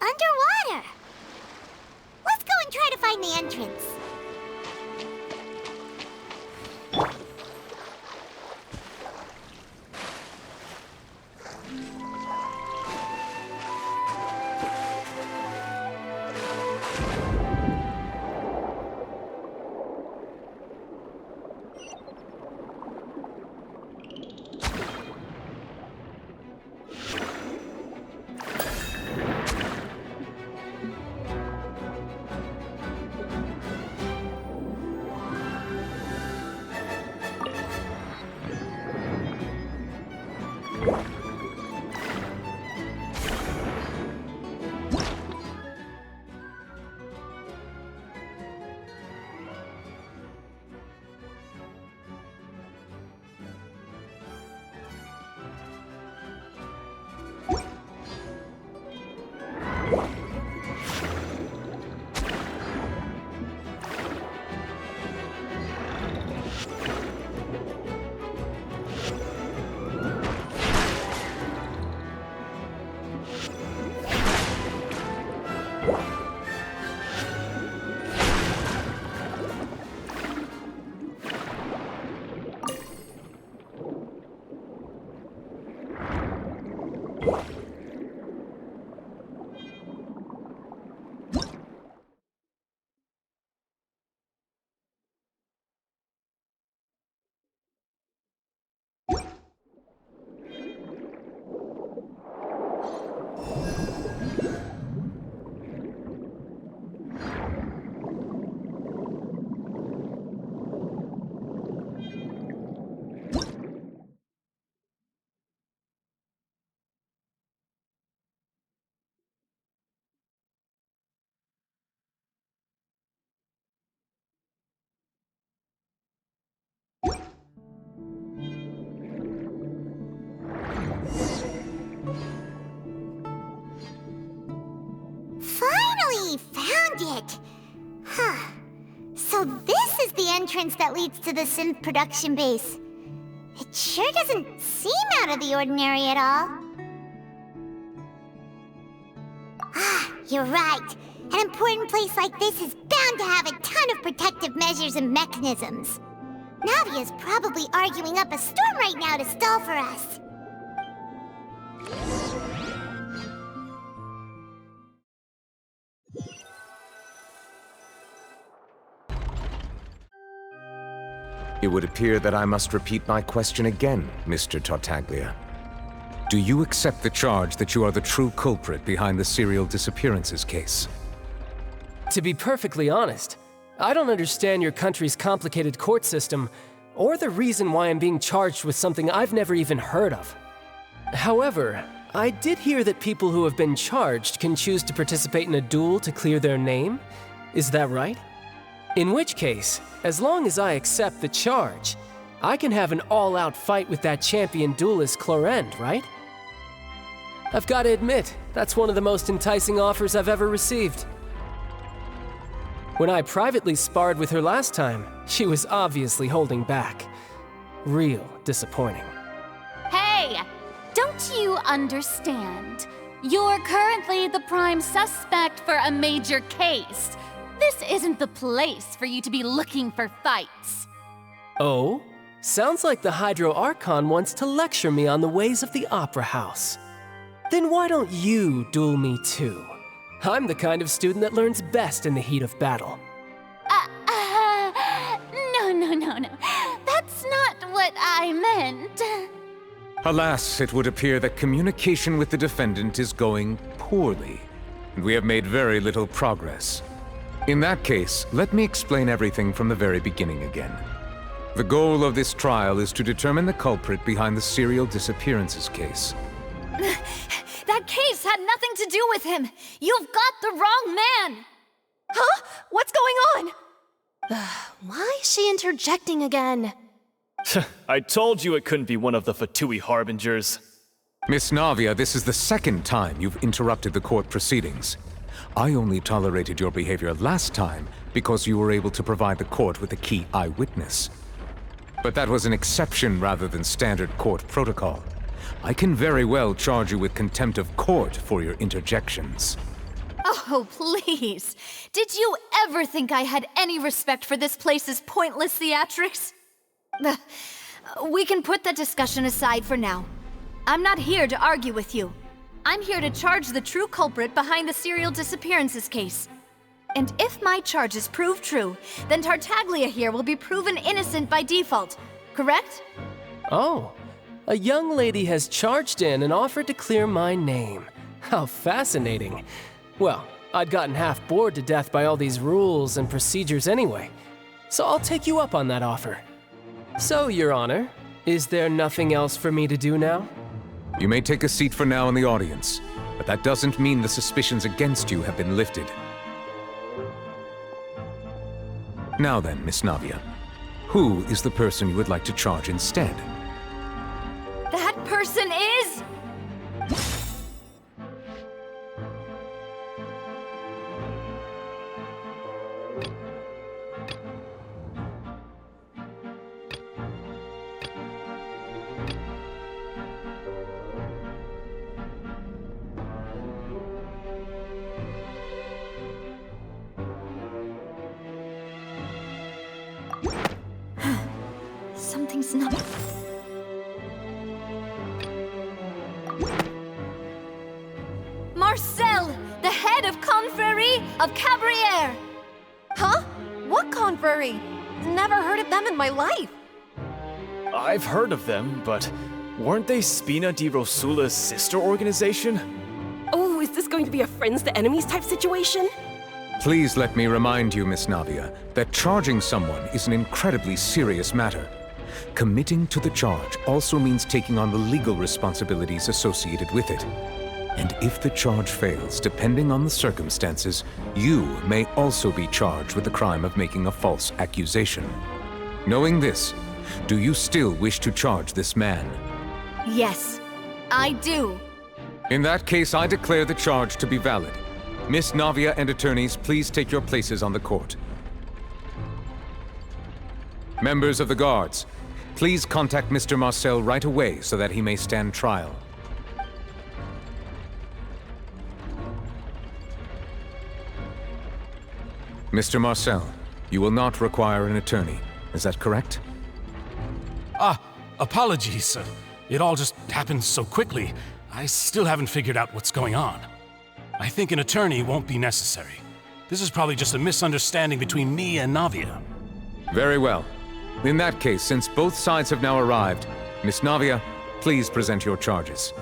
underwater. Let's go and try to find the entrance. So this is the entrance that leads to the synth production base. It sure doesn't seem out of the ordinary at all. Ah, you're right. An important place like this is bound to have a ton of protective measures and mechanisms. Navia's probably arguing up a storm right now to stall for us. It would appear that I must repeat my question again, Mr. Tartaglia. Do you accept the charge that you are the true culprit behind the serial disappearances case? To be perfectly honest, I don't understand your country's complicated court system, or the reason why I'm being charged with something I've never even heard of. However, I did hear that people who have been charged can choose to participate in a duel to clear their name. Is that right? In which case, as long as I accept the charge, I can have an all-out fight with that champion duelist Clorend, right? I've got to admit, that's one of the most enticing offers I've ever received. When I privately sparred with her last time, she was obviously holding back. Real disappointing. Hey! Don't you understand? You're currently the prime suspect for a major case. This isn't the place for you to be looking for fights. Oh? Sounds like the Hydro Archon wants to lecture me on the ways of the Opera House. Then why don't you duel me too? I'm the kind of student that learns best in the heat of battle. No. That's not what I meant. Alas, it would appear that communication with the defendant is going poorly, and we have made very little progress. In that case, let me explain everything from the very beginning again. The goal of this trial is to determine the culprit behind the serial disappearances case. That case had nothing to do with him. You've got the wrong man. Huh? What's going on? Why is she interjecting again? I told you it couldn't be one of the Fatui Harbingers. Miss Navia, this is the second time you've interrupted the court proceedings. I only tolerated your behavior last time because you were able to provide the court with a key eyewitness. But that was an exception rather than standard court protocol. I can very well charge you with contempt of court for your interjections. Oh, please. Did you ever think I had any respect for this place's pointless theatrics? We can put that discussion aside for now. I'm not here to argue with you. I'm here to charge the true culprit behind the serial disappearances case. And if my charges prove true, then Tartaglia here will be proven innocent by default, correct? Oh, a young lady has charged in and offered to clear my name. How fascinating. Well, I'd gotten half bored to death by all these rules and procedures anyway, so I'll take you up on that offer. So, Your Honor, is there nothing else for me to do now? You may take a seat for now in the audience, but that doesn't mean the suspicions against you have been lifted. Now then, Miss Navia, who is the person you would like to charge instead? That person is... Something's not... Marcel, the head of Confrérie of Cabrières! Huh? What confrérie? Never heard of them in my life. I've heard of them, but weren't they Spina di Rosula's sister organization? Oh, is this going to be a friends to enemies type situation? Please let me remind you, Miss Navia, that charging someone is an incredibly serious matter. Committing to the charge also means taking on the legal responsibilities associated with it. And if the charge fails, depending on the circumstances, you may also be charged with the crime of making a false accusation. Knowing this, do you still wish to charge this man? Yes, I do. In that case, I declare the charge to be valid. Miss Navia and attorneys, please take your places on the court. Members of the guards, please contact Mr. Marcel right away so that he may stand trial. Mr. Marcel, you will not require an attorney. Is that correct? Apologies. It all just happened so quickly. I still haven't figured out what's going on. I think an attorney won't be necessary. This is probably just a misunderstanding between me and Navia. Very well. In that case, since both sides have now arrived, Miss Navia, please present your charges.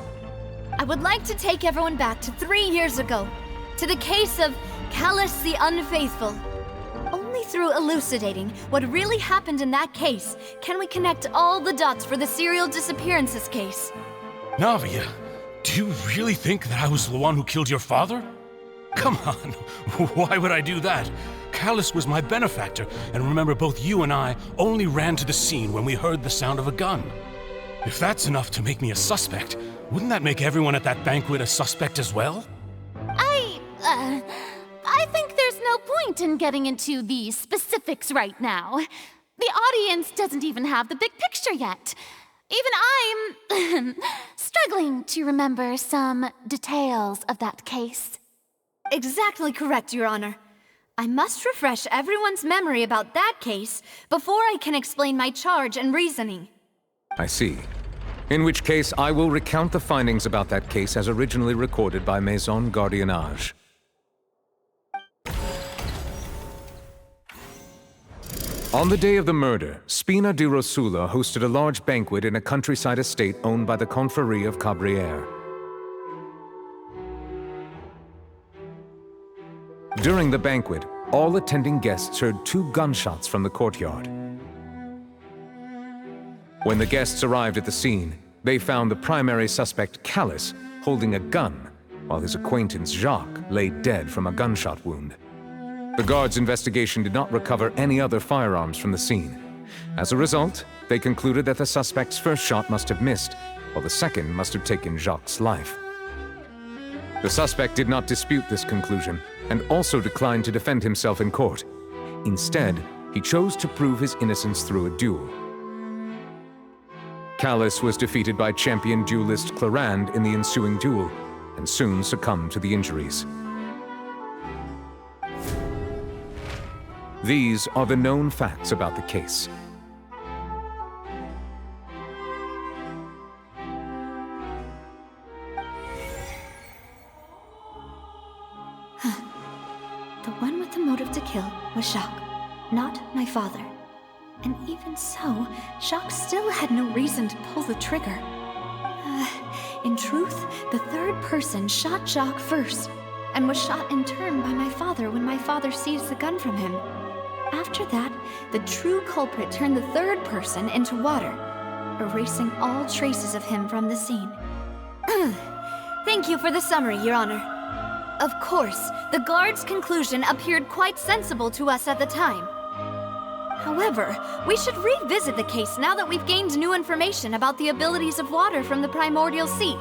I would like to take everyone back to 3 years ago, to the case of Callus the Unfaithful. Only through elucidating what really happened in that case can we connect all the dots for the serial disappearances case. Navia, do you really think that I was the one who killed your father? Come on, why would I do that? Callus was my benefactor, and remember both you and I only ran to the scene when we heard the sound of a gun. If that's enough to make me a suspect, wouldn't that make everyone at that banquet a suspect as well? I think there's no point in getting into the specifics right now. The audience doesn't even have the big picture yet. Even I'm struggling to remember some details of that case. Exactly correct, Your Honor. I must refresh everyone's memory about that case before I can explain my charge and reasoning. I see. In which case, I will recount the findings about that case as originally recorded by Maison Gardiennage. On the day of the murder, Spina di Rosula hosted a large banquet in a countryside estate owned by the Confrérie of Cabrières. During the banquet, all attending guests heard 2 gunshots from the courtyard. When the guests arrived at the scene, they found the primary suspect, Callus, holding a gun, while his acquaintance, Jacques, lay dead from a gunshot wound. The guards' investigation did not recover any other firearms from the scene. As a result, they concluded that the suspect's first shot must have missed, while the second must have taken Jacques' life. The suspect did not dispute this conclusion, and also declined to defend himself in court. Instead, he chose to prove his innocence through a duel. Callus was defeated by champion duelist Clarande in the ensuing duel, and soon succumbed to the injuries. These are the known facts about the case. The one with the motive to kill was Jacques, not my father. And even so, Jacques still had no reason to pull the trigger. In truth, the third person shot Jacques first, and was shot in turn by my father when my father seized the gun from him. After that, the true culprit turned the third person into water, erasing all traces of him from the scene. Thank you for the summary, Your Honor. Of course, the guard's conclusion appeared quite sensible to us at the time. However, we should revisit the case now that we've gained new information about the abilities of water from the primordial sea.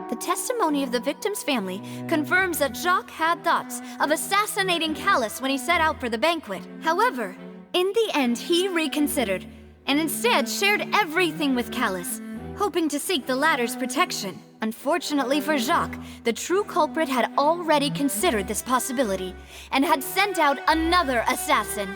The testimony of the victim's family confirms that Jacques had thoughts of assassinating Callus when he set out for the banquet. However, in the end, he reconsidered, and instead shared everything with Callus, hoping to seek the latter's protection. Unfortunately for Jacques, the true culprit had already considered this possibility, and had sent out another assassin.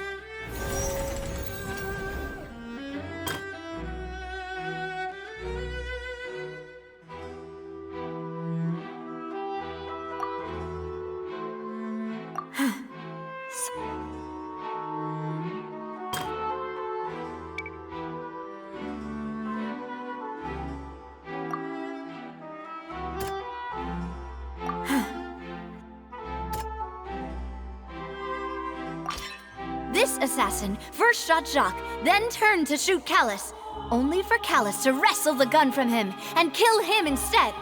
This assassin first shot Jacques, then turned to shoot Callus, only for Callus to wrestle the gun from him and kill him instead.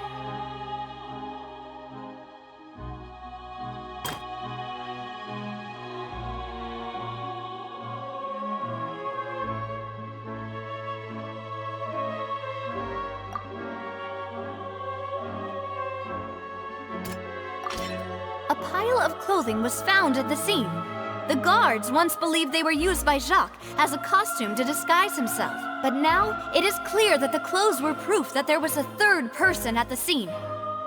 A pile of clothing was found at the scene. The guards once believed they were used by Jacques as a costume to disguise himself. But now, it is clear that the clothes were proof that there was a third person at the scene,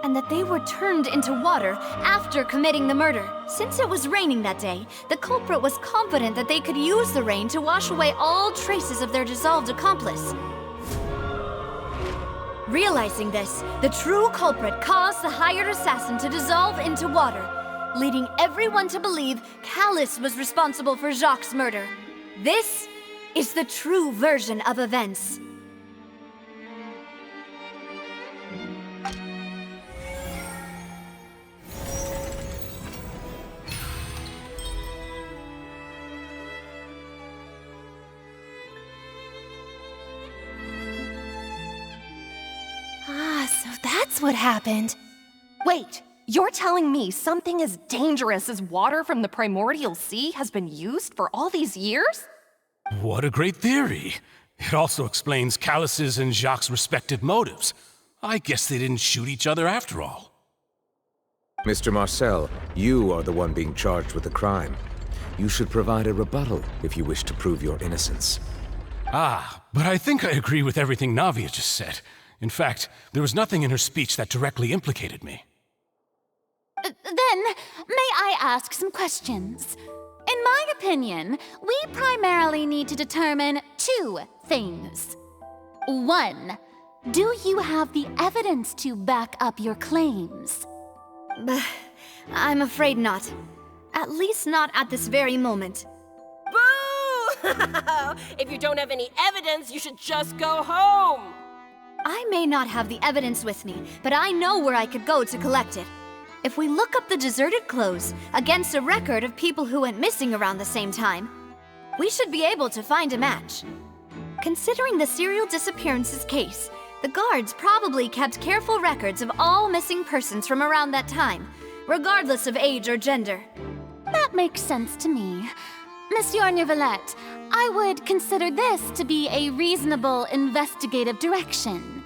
and that they were turned into water after committing the murder. Since it was raining that day, the culprit was confident that they could use the rain to wash away all traces of their dissolved accomplice. Realizing this, the true culprit caused the hired assassin to dissolve into water, leading everyone to believe Callus was responsible for Jacques' murder. This is the true version of events. So that's what happened. Wait, you're telling me something as dangerous as water from the primordial sea has been used for all these years? What a great theory. It also explains Callus's and Jacques' respective motives. I guess they didn't shoot each other after all. Mr. Marcel, you are the one being charged with the crime. You should provide a rebuttal if you wish to prove your innocence. Ah, but I think I agree with everything Navia just said. In fact, there was nothing in her speech that directly implicated me. Then, may I ask some questions? In my opinion, we primarily need to determine two things. One, do you have the evidence to back up your claims? I'm afraid not. At least not at this very moment. Boo! If you don't have any evidence, you should just go home! I may not have the evidence with me, but I know where I could go to collect it. If we look up the deserted clothes against a record of people who went missing around the same time, we should be able to find a match. Considering the serial disappearances case, the guards probably kept careful records of all missing persons from around that time, regardless of age or gender. That makes sense to me. Monsieur Neuvillette, I would consider this to be a reasonable investigative direction.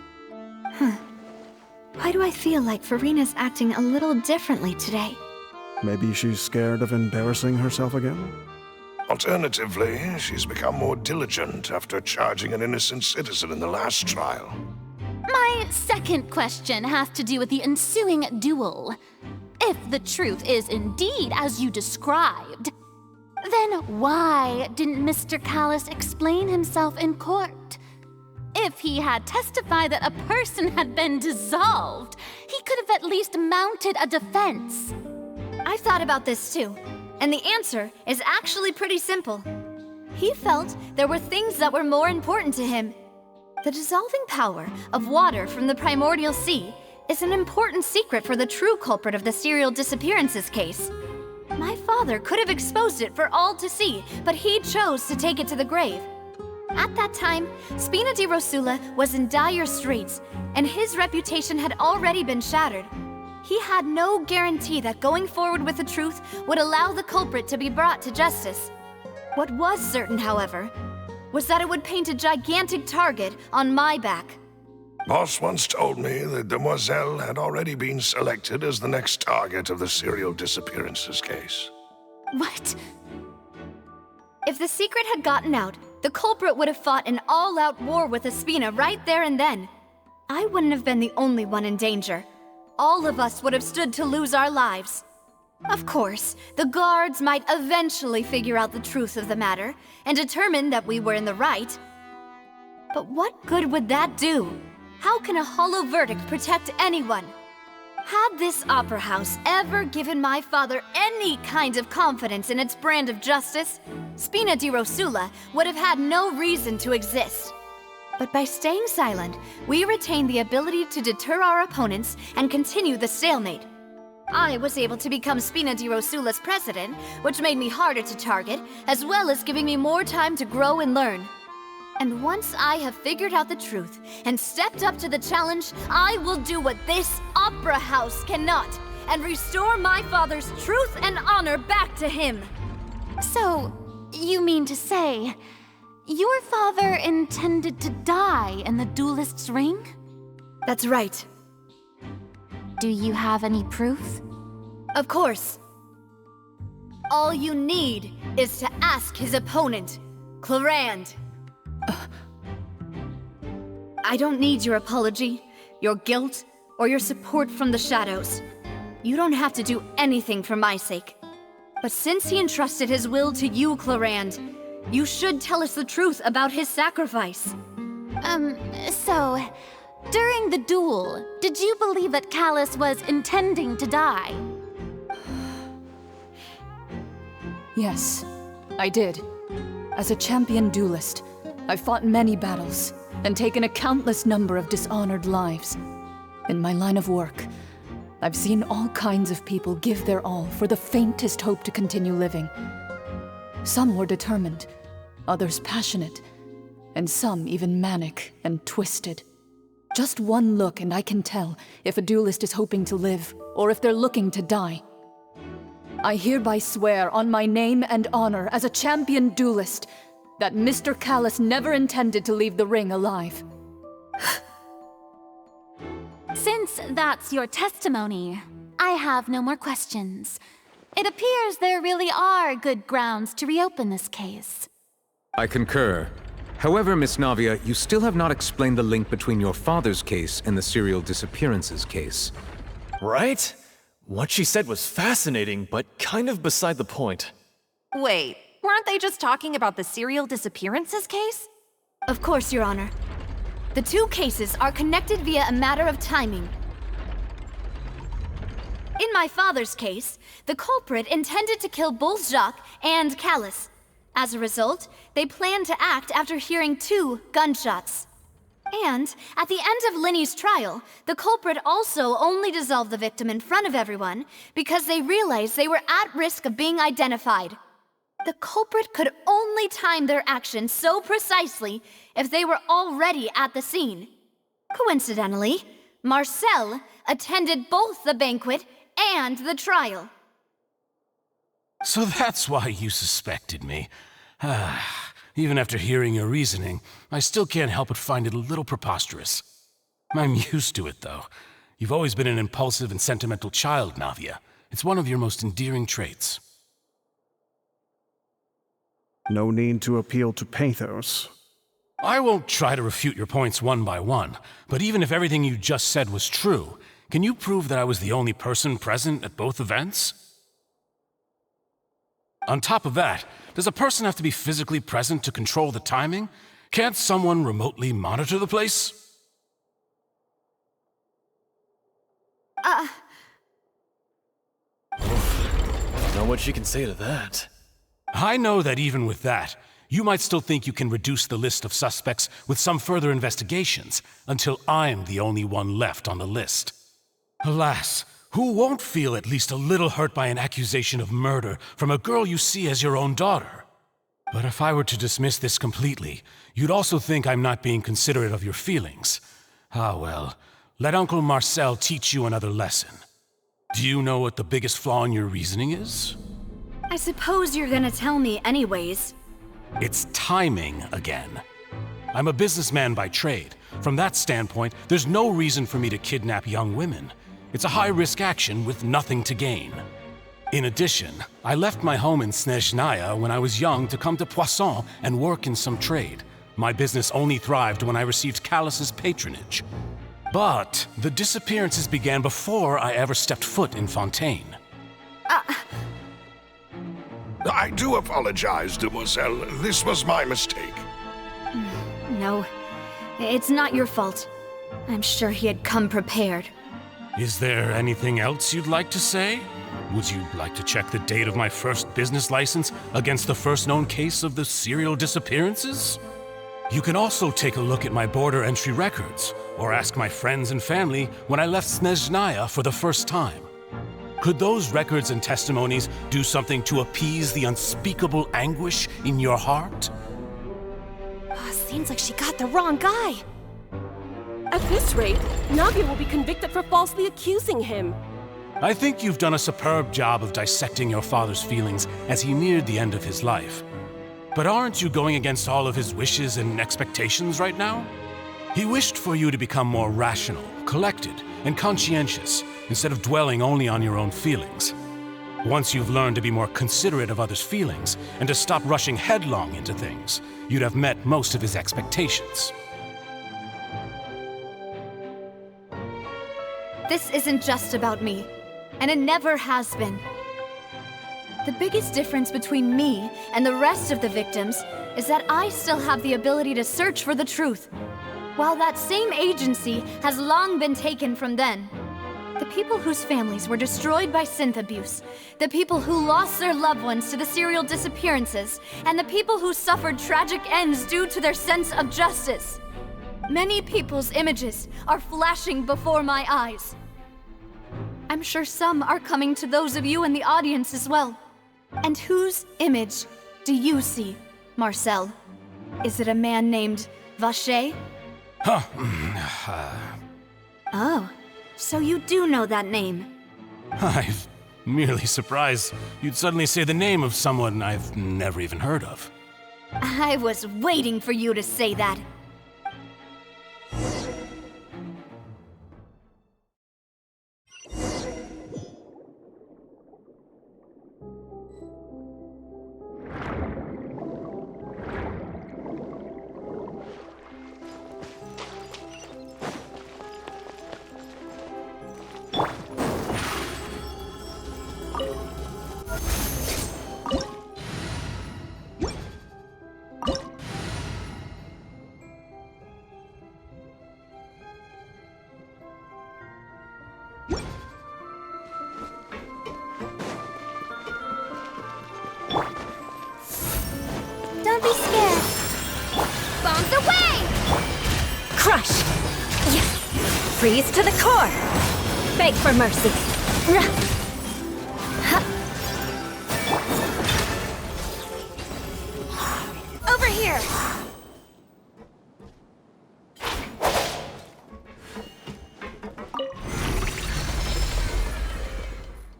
Why do I feel like Farina's acting a little differently today? Maybe she's scared of embarrassing herself again? Alternatively, she's become more diligent after charging an innocent citizen in the last trial. My second question has to do with the ensuing duel. If the truth is indeed as you described, then why didn't Mr. Callis explain himself in court? If he had testified that a person had been dissolved, he could have at least mounted a defense. I've thought about this too, and the answer is actually pretty simple. He felt there were things that were more important to him. The dissolving power of water from the primordial sea is an important secret for the true culprit of the serial disappearances case. My father could have exposed it for all to see, but he chose to take it to the grave. At that time, Spina di Rosula was in dire straits, and his reputation had already been shattered. He had no guarantee that going forward with the truth would allow the culprit to be brought to justice. What was certain, however, was that it would paint a gigantic target on my back. Boss once told me that Demoiselle had already been selected as the next target of the serial disappearances case. What? If the secret had gotten out, the culprit would have fought an all-out war with Espina right there and then. I wouldn't have been the only one in danger. All of us would have stood to lose our lives. Of course, the guards might eventually figure out the truth of the matter and determine that we were in the right. But what good would that do? How can a hollow verdict protect anyone? Had this opera house ever given my father any kind of confidence in its brand of justice, Spina di Rosula would have had no reason to exist. But by staying silent, we retained the ability to deter our opponents and continue the stalemate. I was able to become Spina di Rosula's president, which made me harder to target, as well as giving me more time to grow and learn. And once I have figured out the truth and stepped up to the challenge, I will do what this opera house cannot and restore my father's truth and honor back to him. So, you mean to say, your father intended to die in the duelist's ring? That's right. Do you have any proof? Of course. All you need is to ask his opponent, Clarand. I don't need your apology, your guilt, or your support from the shadows. You don't have to do anything for my sake. But since he entrusted his will to you, Clarand, you should tell us the truth about his sacrifice. So, during the duel, did you believe that Callis was intending to die? Yes, I did. As a champion duelist, I've fought many battles and taken a countless number of dishonored lives. In my line of work, I've seen all kinds of people give their all for the faintest hope to continue living. Some were determined, others passionate, and some even manic and twisted. Just one look and I can tell if a duelist is hoping to live or if they're looking to die. I hereby swear on my name and honor as a champion duelist that Mr. Callis never intended to leave the ring alive. Since that's your testimony, I have no more questions. It appears there really are good grounds to reopen this case. I concur. However, Miss Navia, you still have not explained the link between your father's case and the serial disappearances case. Right? What she said was fascinating, but kind of beside the point. Wait, weren't they just talking about the serial disappearances case? Of course, Your Honor. The two cases are connected via a matter of timing. In my father's case, the culprit intended to kill both Jacques and Callis. As a result, they planned to act after hearing 2 gunshots. And at the end of Linny's trial, the culprit also only dissolved the victim in front of everyone because they realized they were at risk of being identified. The culprit could only time their actions so precisely if they were already at the scene. Coincidentally, Marcel attended both the banquet and the trial. So that's why you suspected me. Even after hearing your reasoning, I still can't help but find it a little preposterous. I'm used to it, though. You've always been an impulsive and sentimental child, Navia. It's one of your most endearing traits. No need to appeal to pathos. I won't try to refute your points one by one, but even if everything you just said was true, can you prove that I was the only person present at both events? On top of that, does a person have to be physically present to control the timing? Can't someone remotely monitor the place? Know what she can say to that. I know that even with that, you might still think you can reduce the list of suspects with some further investigations until I'm the only one left on the list. Alas, who won't feel at least a little hurt by an accusation of murder from a girl you see as your own daughter? But if I were to dismiss this completely, you'd also think I'm not being considerate of your feelings. Ah well, let Uncle Marcel teach you another lesson. Do you know what the biggest flaw in your reasoning is? I suppose you're gonna tell me anyways. It's timing again. I'm a businessman by trade. From that standpoint, there's no reason for me to kidnap young women. It's a high-risk action with nothing to gain. In addition, I left my home in Snezhnaya when I was young to come to Poisson and work in some trade. My business only thrived when I received Callus's patronage. But the disappearances began before I ever stepped foot in Fontейн. I do apologize, Demoiselle. This was my mistake. No, it's not your fault. I'm sure he had come prepared. Is there anything else you'd like to say? Would you like to check the date of my first business license against the first known case of the serial disappearances? You can also take a look at my border entry records, or ask my friends and family when I left Snezhnaya for the first time. Could those records and testimonies do something to appease the unspeakable anguish in your heart? Seems like she got the wrong guy. At this rate, Navia will be convicted for falsely accusing him. I think you've done a superb job of dissecting your father's feelings as he neared the end of his life. But aren't you going against all of his wishes and expectations right now? He wished for you to become more rational, collected, and conscientious, instead of dwelling only on your own feelings. Once you've learned to be more considerate of others' feelings, and to stop rushing headlong into things, you'd have met most of his expectations. This isn't just about me, and it never has been. The biggest difference between me and the rest of the victims is that I still have the ability to search for the truth, while that same agency has long been taken from them. The people whose families were destroyed by synth abuse, the people who lost their loved ones to the serial disappearances, and the people who suffered tragic ends due to their sense of justice. Many people's images are flashing before my eyes. I'm sure some are coming to those of you in the audience as well. And whose image do you see, Marcel? Is it a man named Vacher? Oh, so you do know that name. I'm merely surprised you'd suddenly say the name of someone I've never even heard of. I was waiting for you to say that. Crush! Freeze to the core! Beg for mercy! Over here!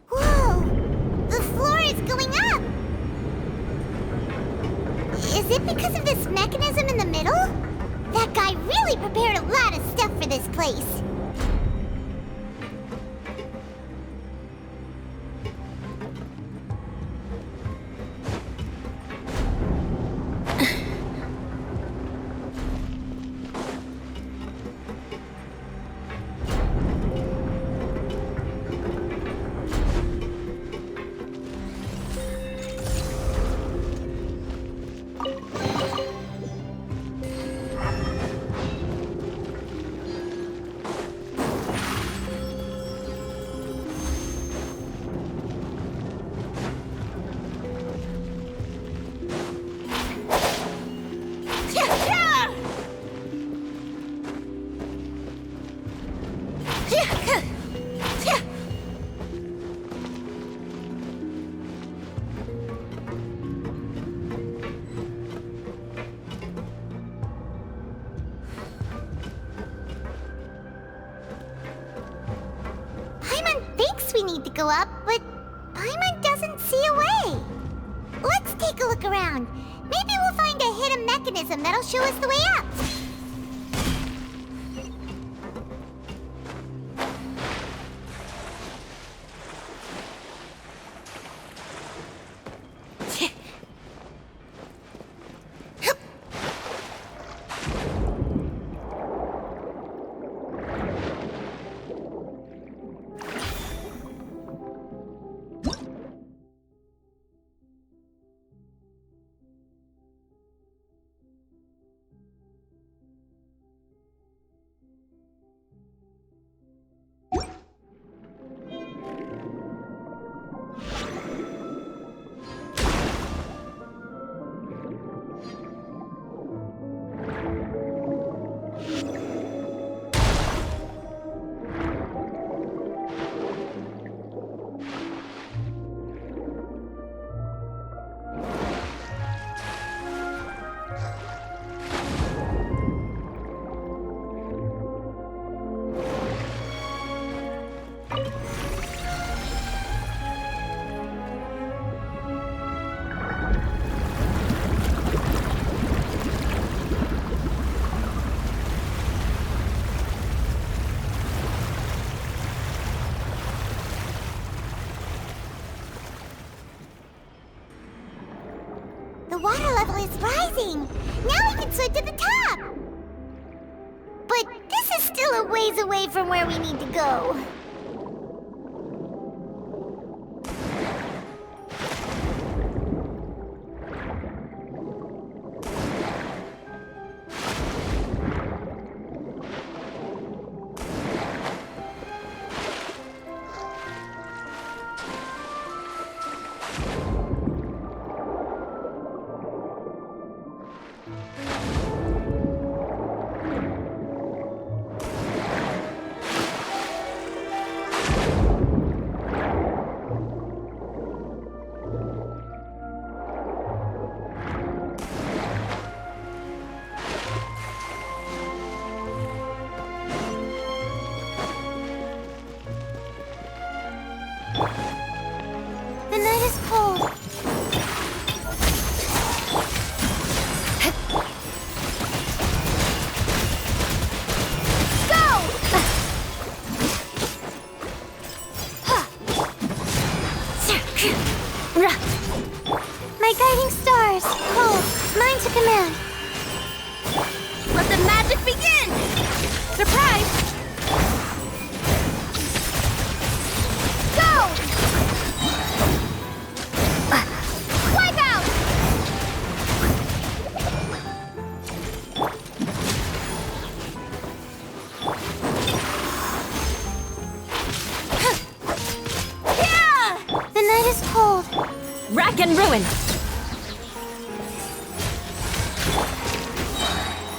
Whoa! The floor is going up! Is it because of this mechanism in the middle? That guy really prepared a lot of stuff for this place. We need to go up, but Paimon doesn't see a way. Let's take a look around. Maybe we'll find a hidden mechanism that'll show us the way up. The water level is rising! Now we can swim to the top! But this is still a ways away from where we need to go. The night is cold. Go! My guiding stars, cold, mine to command. Let the magic begin! Surprise! Rack and ruin!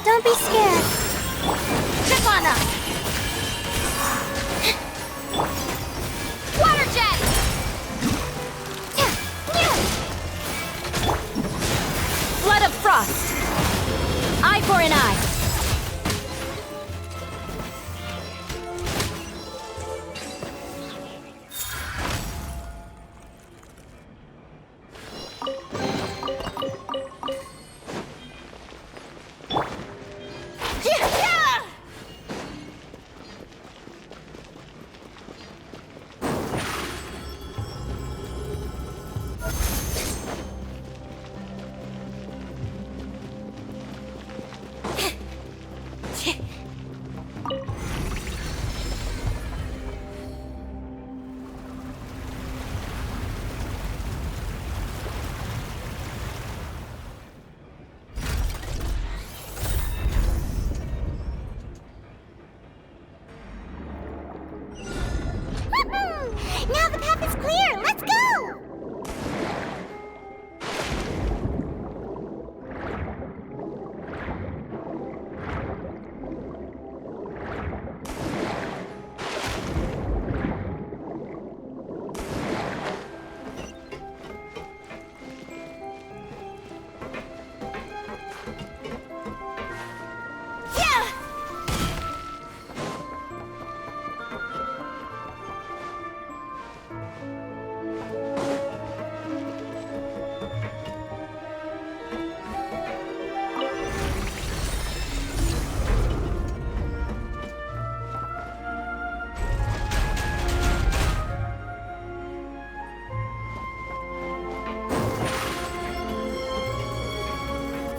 Don't be scared. for an eye. Now the path is clear! Let's go!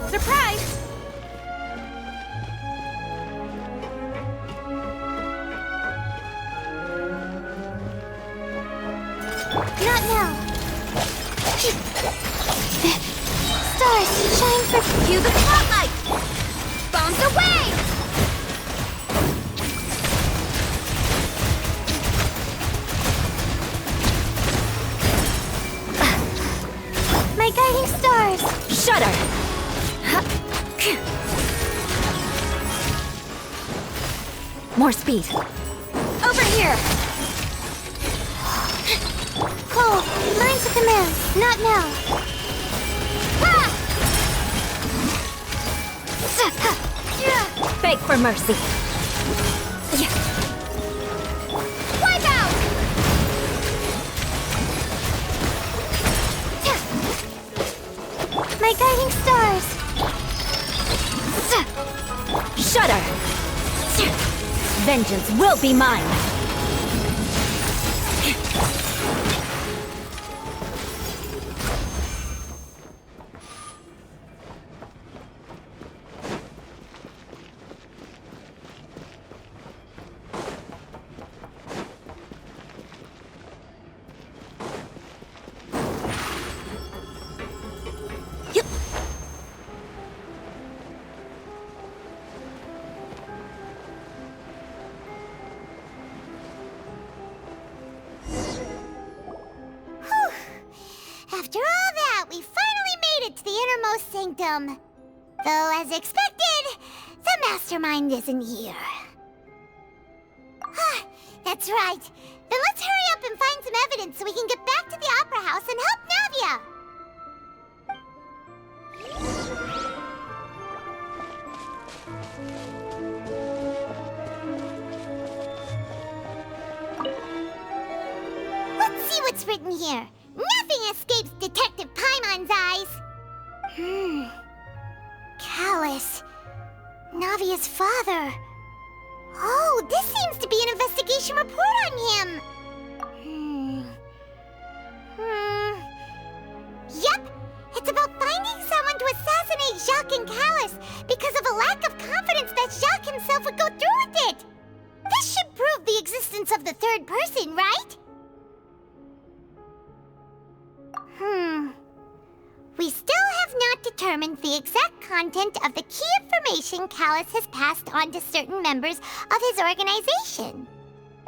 Surprise! Not now. Stars, shine for Cue the spotlight! Bombs away! my guiding stars. Shudder! More speed. Over here! Cold, lines of the moon. Not now. Beg for mercy. Wipe out! My guiding stars. Shudder! Vengeance will be mine! After all that, we finally made it to the innermost sanctum. Though, as expected, the mastermind isn't here. That's right. Then let's hurry up and find some evidence so we can get back to the Opera House and help Navia. Let's see what's written here. Nothing escapes Detective Paimon's eyes. Callus. Navia's father. Oh, this seems to be an investigation report on him. Yep, it's about finding someone to assassinate Jacques and Callus because of a lack of confidence that Jacques himself would go through with it. This should prove the existence of the third person, right? We still have not determined the exact content of the key information Callus has passed on to certain members of his organization.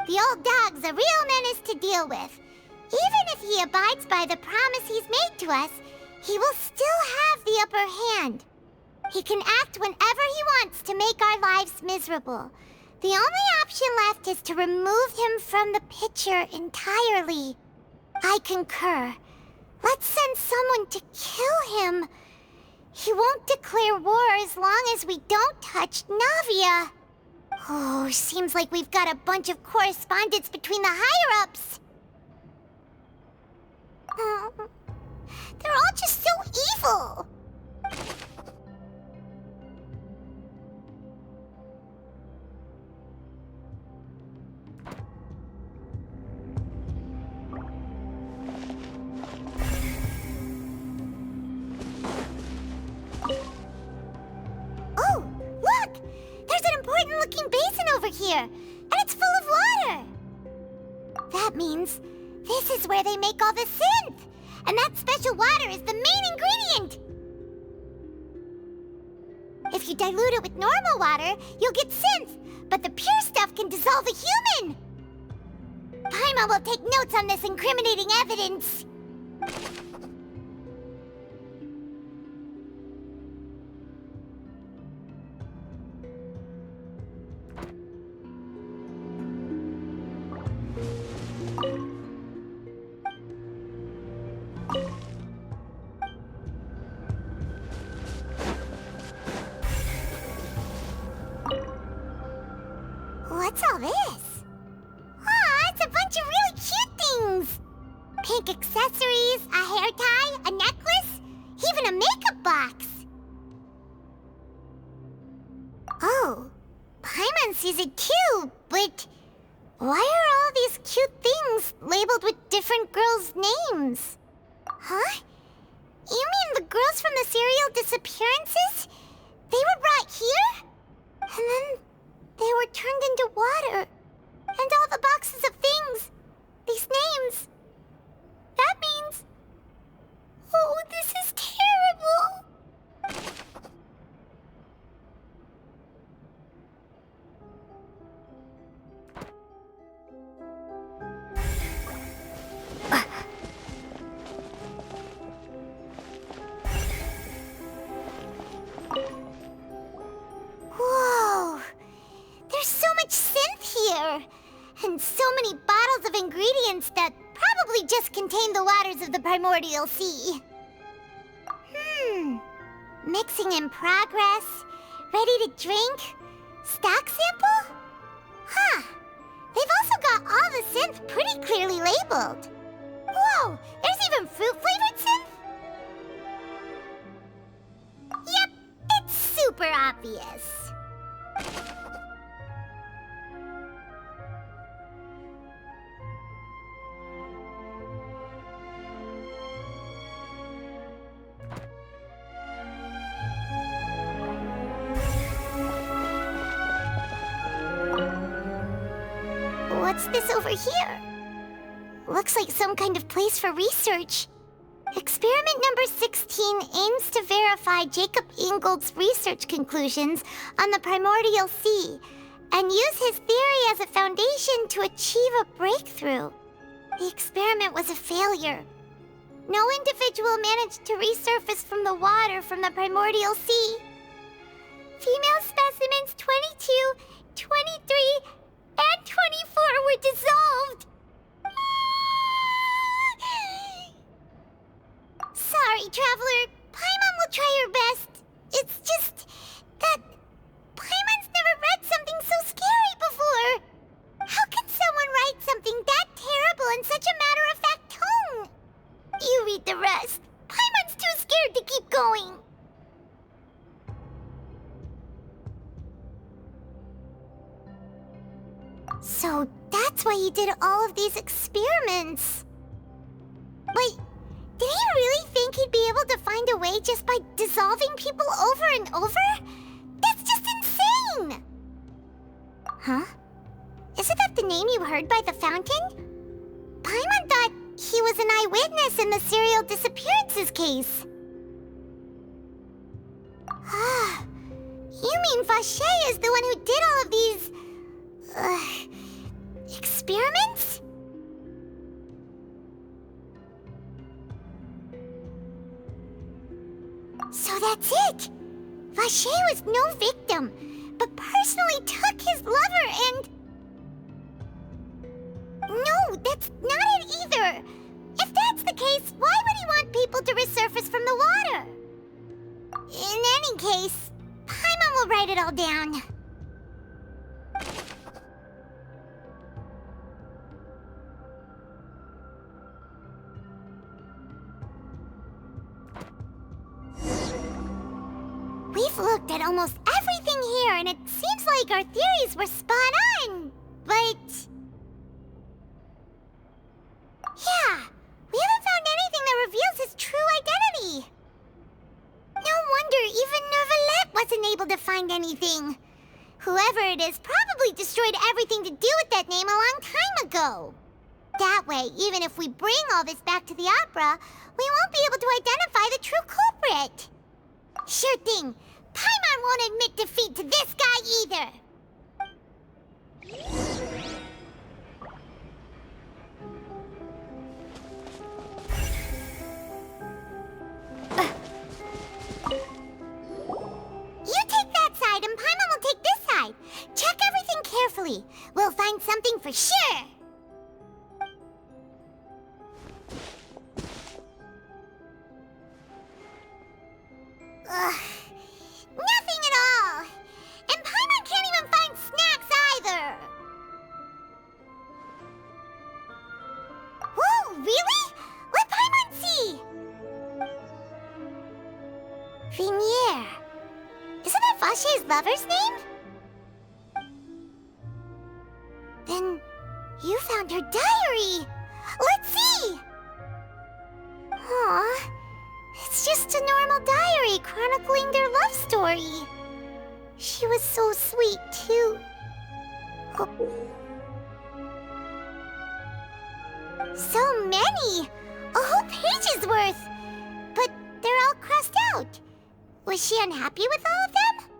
The old dog's a real menace to deal with. Even if he abides by the promise he's made to us, he will still have the upper hand. He can act whenever he wants to make our lives miserable. The only option left is to remove him from the picture entirely. I concur. Let's send someone to kill him. He won't declare war as long as we don't touch Navia. Oh, seems like we've got a bunch of correspondence between the higher-ups. They're all just so evil. Oh, look! There's an important-looking basin over here, and it's full of water. That means this is where they make all the synth, and that special water is the main ingredient. If you dilute it with normal water, you'll get synth, but the pure stuff can dissolve a human. Paimon will take notes on this incriminating evidence. What's all this? Aw, it's a bunch of really cute things! Pink accessories, a hair tie, a necklace, even a makeup box! Oh, Paimon sees it too, but why are all these cute things labeled with different girls' names? Huh? You mean the girls from the serial disappearances? They were brought here? And then they were turned into water. And all the boxes of things, these names. That means... Oh, this is terrible! Whoa! There's so much synth here! And so many bottles of ingredients that probably just contain the waters of the primordial sea. Mixing in progress, ready to drink, stock sample? Huh. They've also got all the synth pretty clearly labeled. Whoa, there's even fruit-flavored synth? Yep, it's super obvious. What's this over here? Looks like some kind of place for research. Experiment number 16 aims to verify Jacob Ingold's research conclusions on the primordial sea and use his theory as a foundation to achieve a breakthrough. The experiment was a failure. No individual managed to resurface from the water from the primordial sea. Female specimens 22, 23, and 24 were dissolved. Sorry, Traveler. Paimon will try her best. It's just that Paimon's never read something so scary before. How can someone write something that terrible in such a matter-of-fact tone? You read the rest. Paimon's too scared to keep going. So that's why he did all of these experiments. Wait, did he really think he'd be able to find a way just by dissolving people over and over? That's just insane! Huh? Isn't that the name you heard by the fountain? Paimon thought he was an eyewitness in the serial disappearances case. Ah, you mean Vache is the one who did all of these... experiments? So that's it! Vache was no victim, but personally took his lover and... No, that's not it either! If that's the case, why would he want people to resurface from the water? In any case, Paimon will write it all down. We've looked at almost everything here, and it seems like our theories were spot on, but... yeah, we haven't found anything that reveals his true identity. No wonder even Neuvillette wasn't able to find anything. Whoever it is probably destroyed everything to do with that name a long time ago. That way, even if we bring all this back to the opera, we won't be able to identify the true culprit. Sure thing. Paimon won't admit defeat to this guy either. You take that side and Paimon will take this side. Check everything carefully. We'll find something for sure. Ugh. Nothing at all! And Paimon can't even find snacks either! Whoa, really? Let Paimon see! Vinier. Isn't that Vache's lover's name? Then you found her diary! Let's see! Aww. It's just a normal diary chronicling their love story. She was so sweet, too. Oh. So many! A whole page's worth! But they're all crossed out. Was she unhappy with all of them?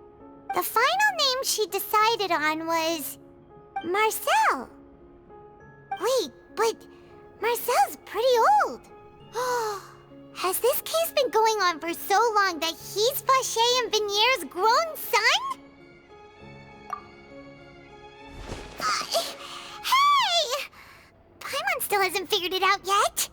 The final name she decided on was... Marcel. Wait, but Marcel's pretty old. Has this case been going on for so long that he's Vache and Vinier's grown son? Hey! Paimon still hasn't figured it out yet.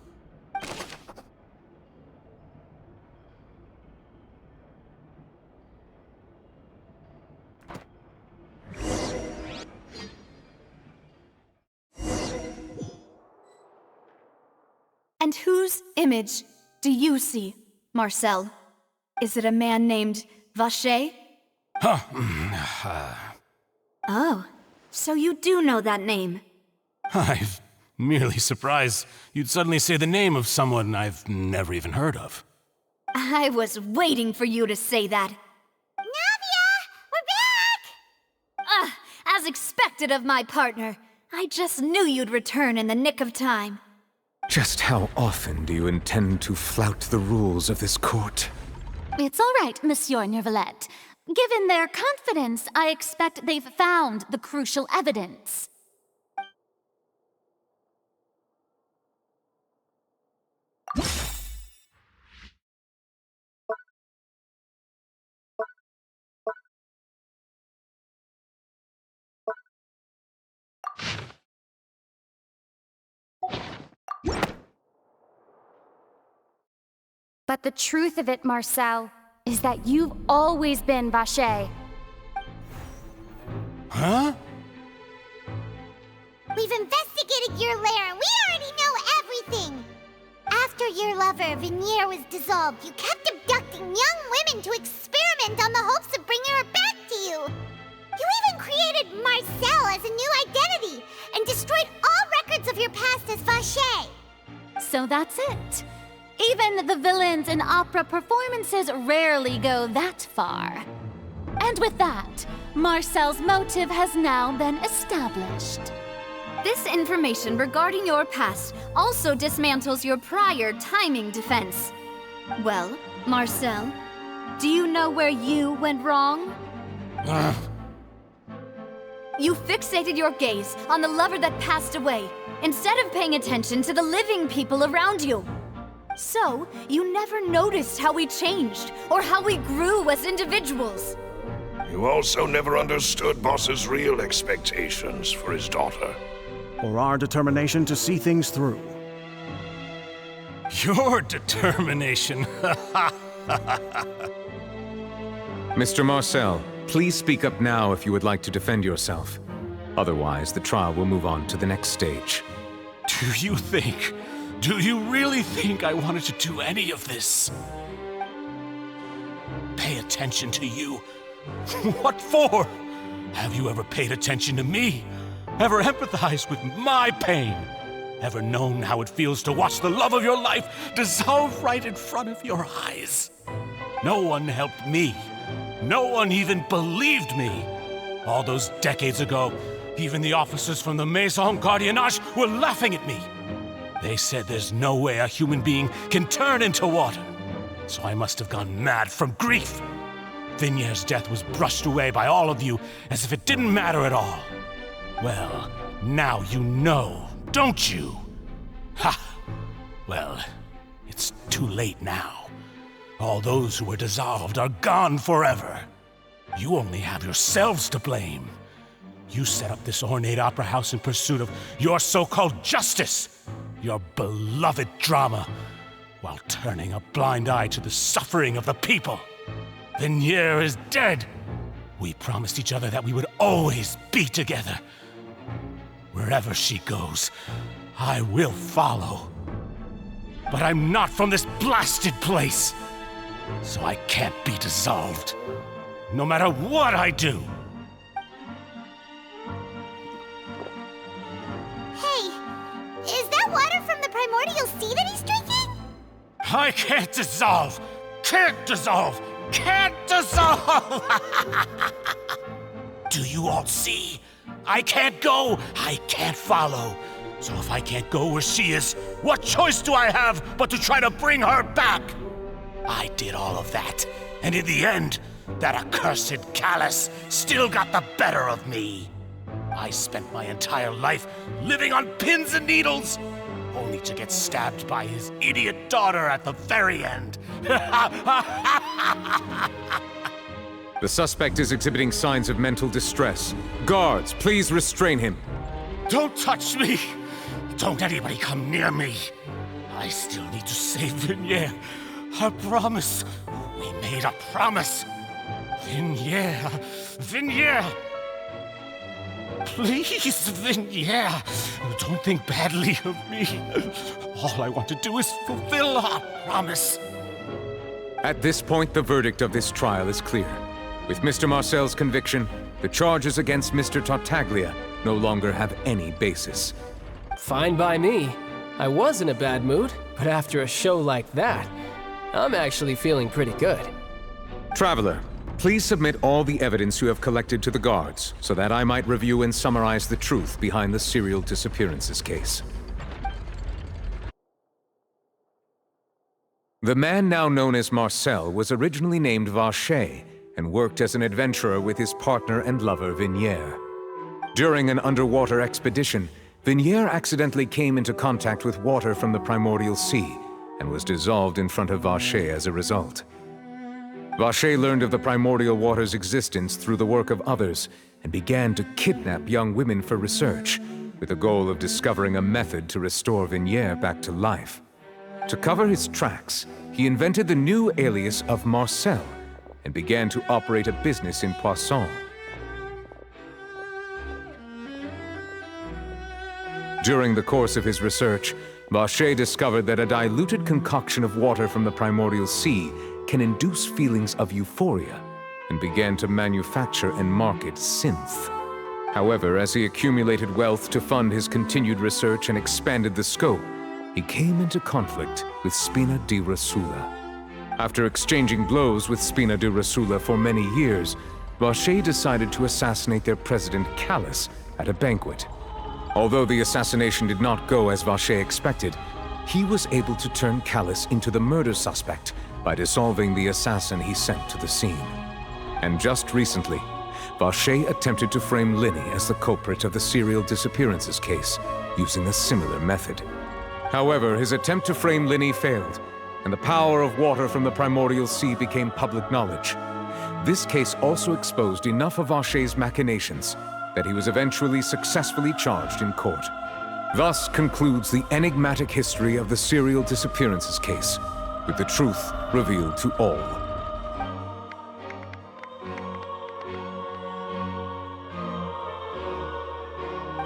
And whose image do you see, Marcel? Is it a man named Vache? Oh, so you do know that name. I'm merely surprised you'd suddenly say the name of someone I've never even heard of. I was waiting for you to say that. Navia! We're back! As expected of my partner. I just knew you'd return in the nick of time. Just how often do you intend to flout the rules of this court? It's all right, Monsieur Neuvillette. Given their confidence, I expect they've found the crucial evidence. But the truth of it, Marcel, is that you've always been Vache. Huh? We've investigated your lair and we already know everything! After your lover, Vinier, was dissolved, you kept abducting young women to experiment on the hopes of bringing her back to you! You even created Marcel as a new identity and destroyed all records of your past as Vache! So that's it. Even the villains in opera performances rarely go that far. And with that, Marcel's motive has now been established. This information regarding your past also dismantles your prior timing defense. Well, Marcel, do you know where you went wrong? You fixated your gaze on the lover that passed away, instead of paying attention to the living people around you. So, you never noticed how we changed, or how we grew as individuals. You also never understood Boss's real expectations for his daughter. Or our determination to see things through. Your determination? Mr. Marcel, please speak up now if you would like to defend yourself. Otherwise, the trial will move on to the next stage. Do you really think I wanted to do any of this? Pay attention to you? What for? Have you ever paid attention to me? Ever empathized with my pain? Ever known how it feels to watch the love of your life dissolve right in front of your eyes? No one helped me. No one even believed me. All those decades ago, even the officers from the Maison Gardiennage were laughing at me. They said there's no way a human being can turn into water. So I must have gone mad from grief. Vignier's death was brushed away by all of you as if it didn't matter at all. Well, now you know, don't you? Ha! Well, it's too late now. All those who were dissolved are gone forever. You only have yourselves to blame. You set up this ornate opera house in pursuit of your so-called justice, your beloved drama, while turning a blind eye to the suffering of the people. Vignier is dead. We promised each other that we would always be together. Wherever she goes, I will follow. But I'm not from this blasted place, so I can't be dissolved, no matter what I do. Hey, is that water from the primordial sea that he's drinking? I can't dissolve! Can't dissolve! Can't dissolve! Do you all see? I can't go, I can't follow. So if I can't go where she is, what choice do I have but to try to bring her back? I did all of that, and in the end, that accursed Callus still got the better of me. I spent my entire life living on pins and needles, only to get stabbed by his idiot daughter at the very end. The suspect is exhibiting signs of mental distress. Guards, please restrain him. Don't touch me! Don't anybody come near me! I still need to save Vignier. I promise. We made a promise. Vignier. Vignier! Please, Vignier, don't think badly of me. All I want to do is fulfill our promise. At this point, the verdict of this trial is clear. With Mr. Marcel's conviction, the charges against Mr. Tartaglia no longer have any basis. Fine by me. I was in a bad mood, but after a show like that, I'm actually feeling pretty good. Traveler, please submit all the evidence you have collected to the guards, so that I might review and summarize the truth behind the serial disappearances case. The man now known as Marcel was originally named Vacher and worked as an adventurer with his partner and lover Vignier. During an underwater expedition, Vignier accidentally came into contact with water from the primordial sea and was dissolved in front of Vacher as a result. Vacher learned of the primordial water's existence through the work of others and began to kidnap young women for research, with the goal of discovering a method to restore Vignier back to life. To cover his tracks, he invented the new alias of Marcel and began to operate a business in Poisson. During the course of his research, Vacher discovered that a diluted concoction of water from the primordial sea can induce feelings of euphoria, and began to manufacture and market synth. However, as he accumulated wealth to fund his continued research and expanded the scope, he came into conflict with Spina di Rosula. After exchanging blows with Spina di Rosula for many years, Vacher decided to assassinate their president Callus at a banquet. Although the assassination did not go as Vacher expected, he was able to turn Callus into the murder suspect by dissolving the assassin he sent to the scene. And just recently, Vacher attempted to frame Linny as the culprit of the serial disappearances case, using a similar method. However, his attempt to frame Linny failed, and the power of water from the primordial sea became public knowledge. This case also exposed enough of Vacher's machinations that he was eventually successfully charged in court. Thus concludes the enigmatic history of the serial disappearances case, with the truth revealed to all.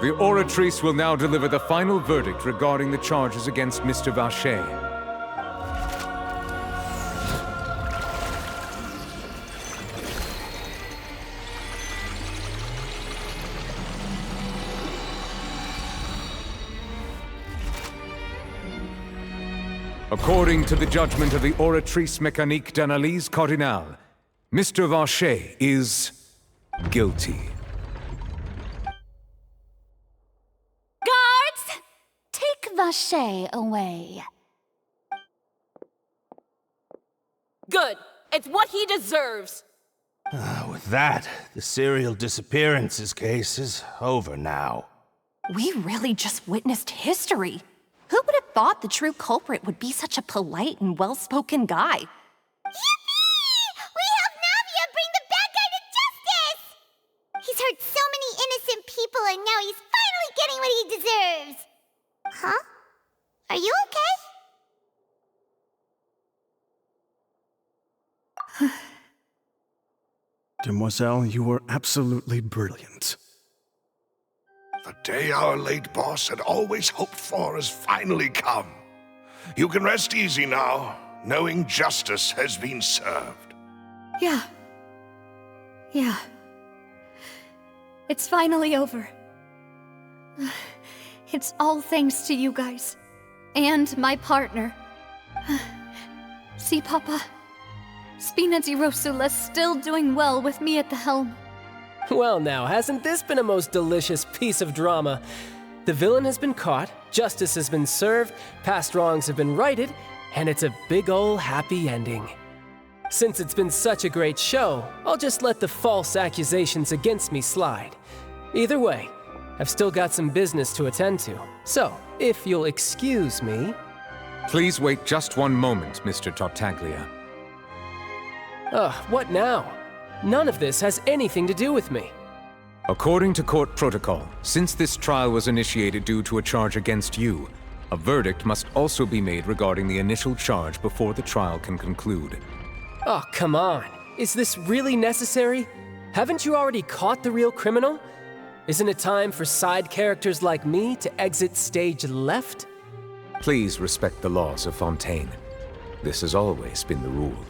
The Oratrice will now deliver the final verdict regarding the charges against Mr. Vacher. According to the judgment of the Oratrice Mécanique d'Analyse Cardinale, Mr. Vacher is guilty. Guards! Take Vacher away. Good. It's what he deserves. With that, the serial disappearances case is over now. We really just witnessed history. Who would have thought the true culprit would be such a polite and well-spoken guy? Yippee! We helped Navia bring the bad guy to justice! He's hurt so many innocent people and now he's finally getting what he deserves! Huh? Are you okay? Demoiselle, you were absolutely brilliant. The day our late boss had always hoped for has finally come. You can rest easy now, knowing justice has been served. Yeah. It's finally over. It's all thanks to you guys. And my partner. See, Papa? Spina di Rosula's still doing well with me at the helm. Well now, hasn't this been a most delicious piece of drama? The villain has been caught, justice has been served, past wrongs have been righted, and it's a big ol' happy ending. Since it's been such a great show, I'll just let the false accusations against me slide. Either way, I've still got some business to attend to. So, if you'll excuse me... Please wait just one moment, Mr. Tartaglia. What now? None of this has anything to do with me. According to court protocol, since this trial was initiated due to a charge against you, a verdict must also be made regarding the initial charge before the trial can conclude. Oh, come on. Is this really necessary? Haven't you already caught the real criminal? Isn't it time for side characters like me to exit stage left? Please respect the laws of Fontейn. This has always been the rule.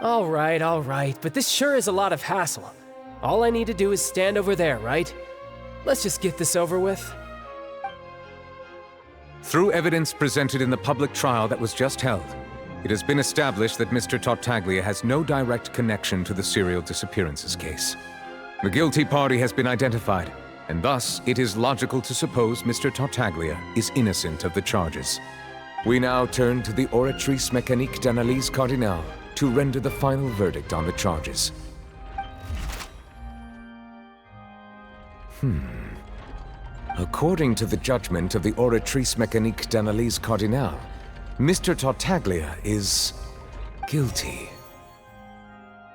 All right, but this sure is a lot of hassle. All I need to do is stand over there, right? Let's just get this over with. Through evidence presented in the public trial that was just held, it has been established that Mr. Tartaglia has no direct connection to the serial disappearances case. The guilty party has been identified, and thus it is logical to suppose Mr. Tartaglia is innocent of the charges. We now turn to the Oratrice Mécanique d'Analyse Cardinale to render the final verdict on the charges. According to the judgment of the Oratrice Mécanique d'Analyse Cardinale, Mr. Tartaglia is guilty.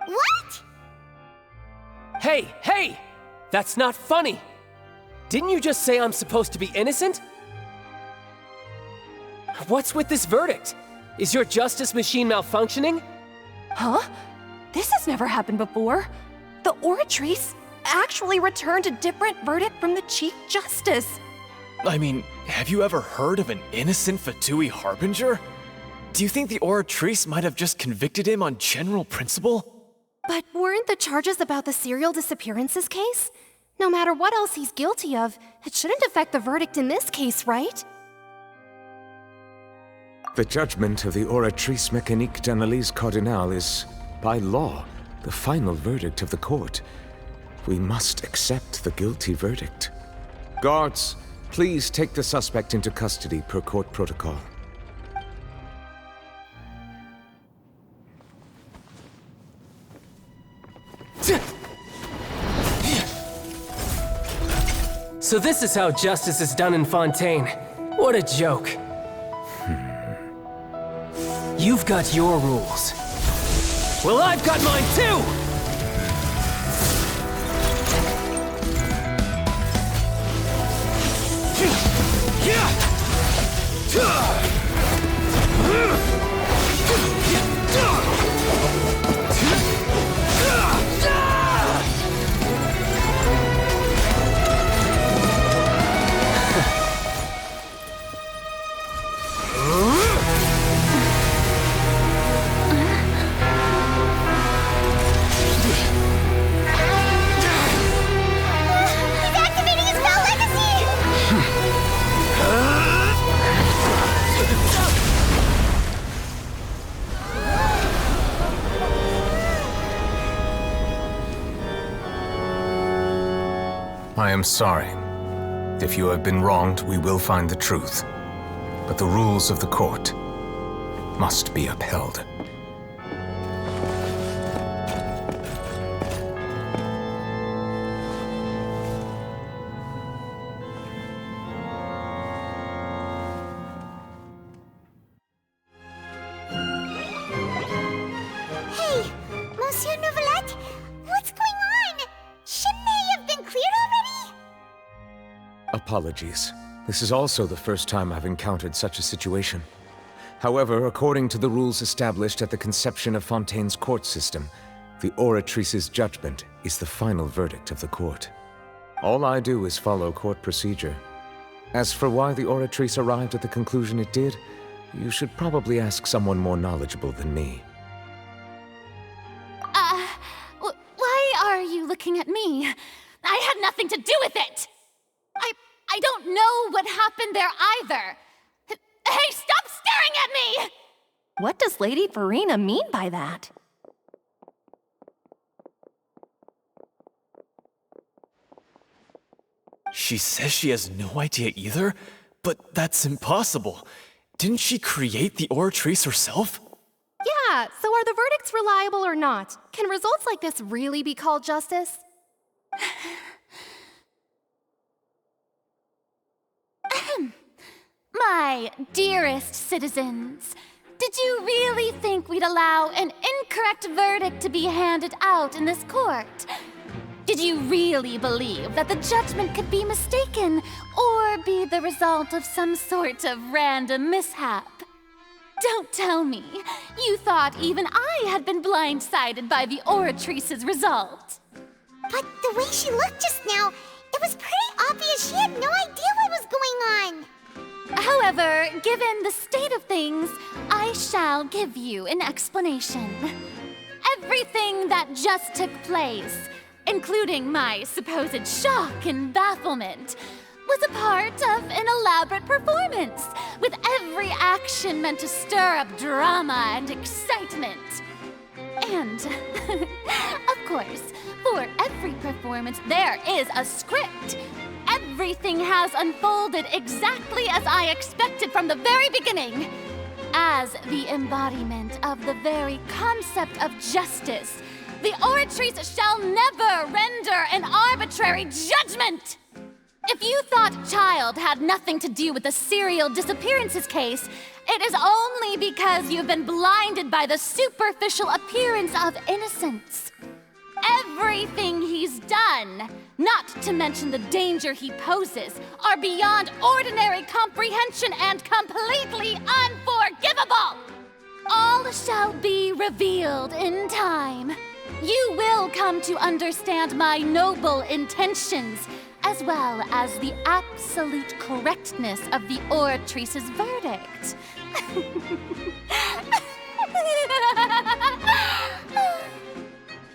What? Hey! That's not funny! Didn't you just say I'm supposed to be innocent? What's with this verdict? Is your justice machine malfunctioning? Huh? This has never happened before. The Oratrice actually returned a different verdict from the Chief Justice. I mean, have you ever heard of an innocent Fatui Harbinger? Do you think the Oratrice might have just convicted him on general principle? But weren't the charges about the serial disappearances case? No matter what else he's guilty of, it shouldn't affect the verdict in this case, right? The judgment of the Oratrice Mécanique d'Analyse Cardinale is, by law, the final verdict of the court. We must accept the guilty verdict. Guards, please take the suspect into custody per court protocol. So this is how justice is done in Fontейn. What a joke. You've got your rules. Well, I've got mine too! I am sorry. If you have been wronged, we will find the truth. But the rules of the court must be upheld. Hey, Monsieur Neuvillette, what's going on? Shouldn't they have been cleared already? Apologies. This is also the first time I've encountered such a situation. However, according to the rules established at the conception of Fontaine's court system, the Oratrice's judgment is the final verdict of the court. All I do is follow court procedure. As for why the Oratrice arrived at the conclusion it did, you should probably ask someone more knowledgeable than me. Why are you looking at me? I had nothing to do with it! I don't know what happened there either! Hey, stop staring at me! What does Lady Verena mean by that? She says she has no idea either? But that's impossible. Didn't she create the Oratrice herself? Yeah, so are the verdicts reliable or not? Can results like this really be called justice? My dearest citizens, did you really think we'd allow an incorrect verdict to be handed out in this court? Did you really believe that the judgment could be mistaken or be the result of some sort of random mishap? Don't tell me you thought even I had been blindsided by the Oratrice's result. But the way she looked just now, it was pretty obvious she had no idea what was going on. However, given the state of things, I shall give you an explanation. Everything that just took place, including my supposed shock and bafflement, was a part of an elaborate performance, with every action meant to stir up drama and excitement. And, of course, for every performance, there is a script. Everything has unfolded exactly as I expected from the very beginning. As the embodiment of the very concept of justice, the Oratrice shall never render an arbitrary judgment! If you thought Child had nothing to do with the serial disappearances case, it is only because you've been blinded by the superficial appearance of innocence. Everything he's done, not to mention the danger he poses, are beyond ordinary comprehension and completely unforgivable! All shall be revealed in time. You will come to understand my noble intentions, as well as the absolute correctness of the Oratrice's verdict.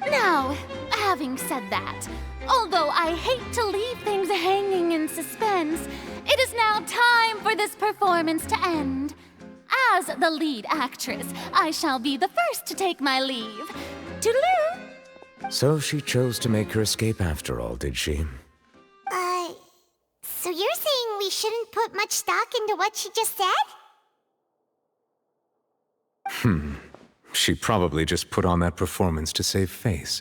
Now, having said that, although I hate to leave things hanging in suspense, it is now time for this performance to end. As the lead actress, I shall be the first to take my leave. Toodaloo! So she chose to make her escape after all, did she? So you're saying we shouldn't put much stock into what she just said? She probably just put on that performance to save face.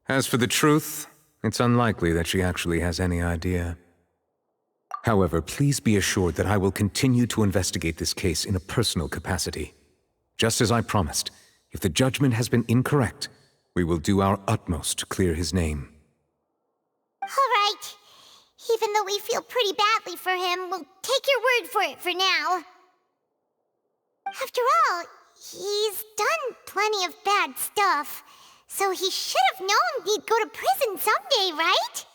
As for the truth, it's unlikely that she actually has any idea. However, please be assured that I will continue to investigate this case in a personal capacity. Just as I promised, if the judgment has been incorrect, we will do our utmost to clear his name. All right. Even though we feel pretty badly for him, we'll take your word for it for now. After all, he's done plenty of bad stuff, so he should have known he'd go to prison someday, right?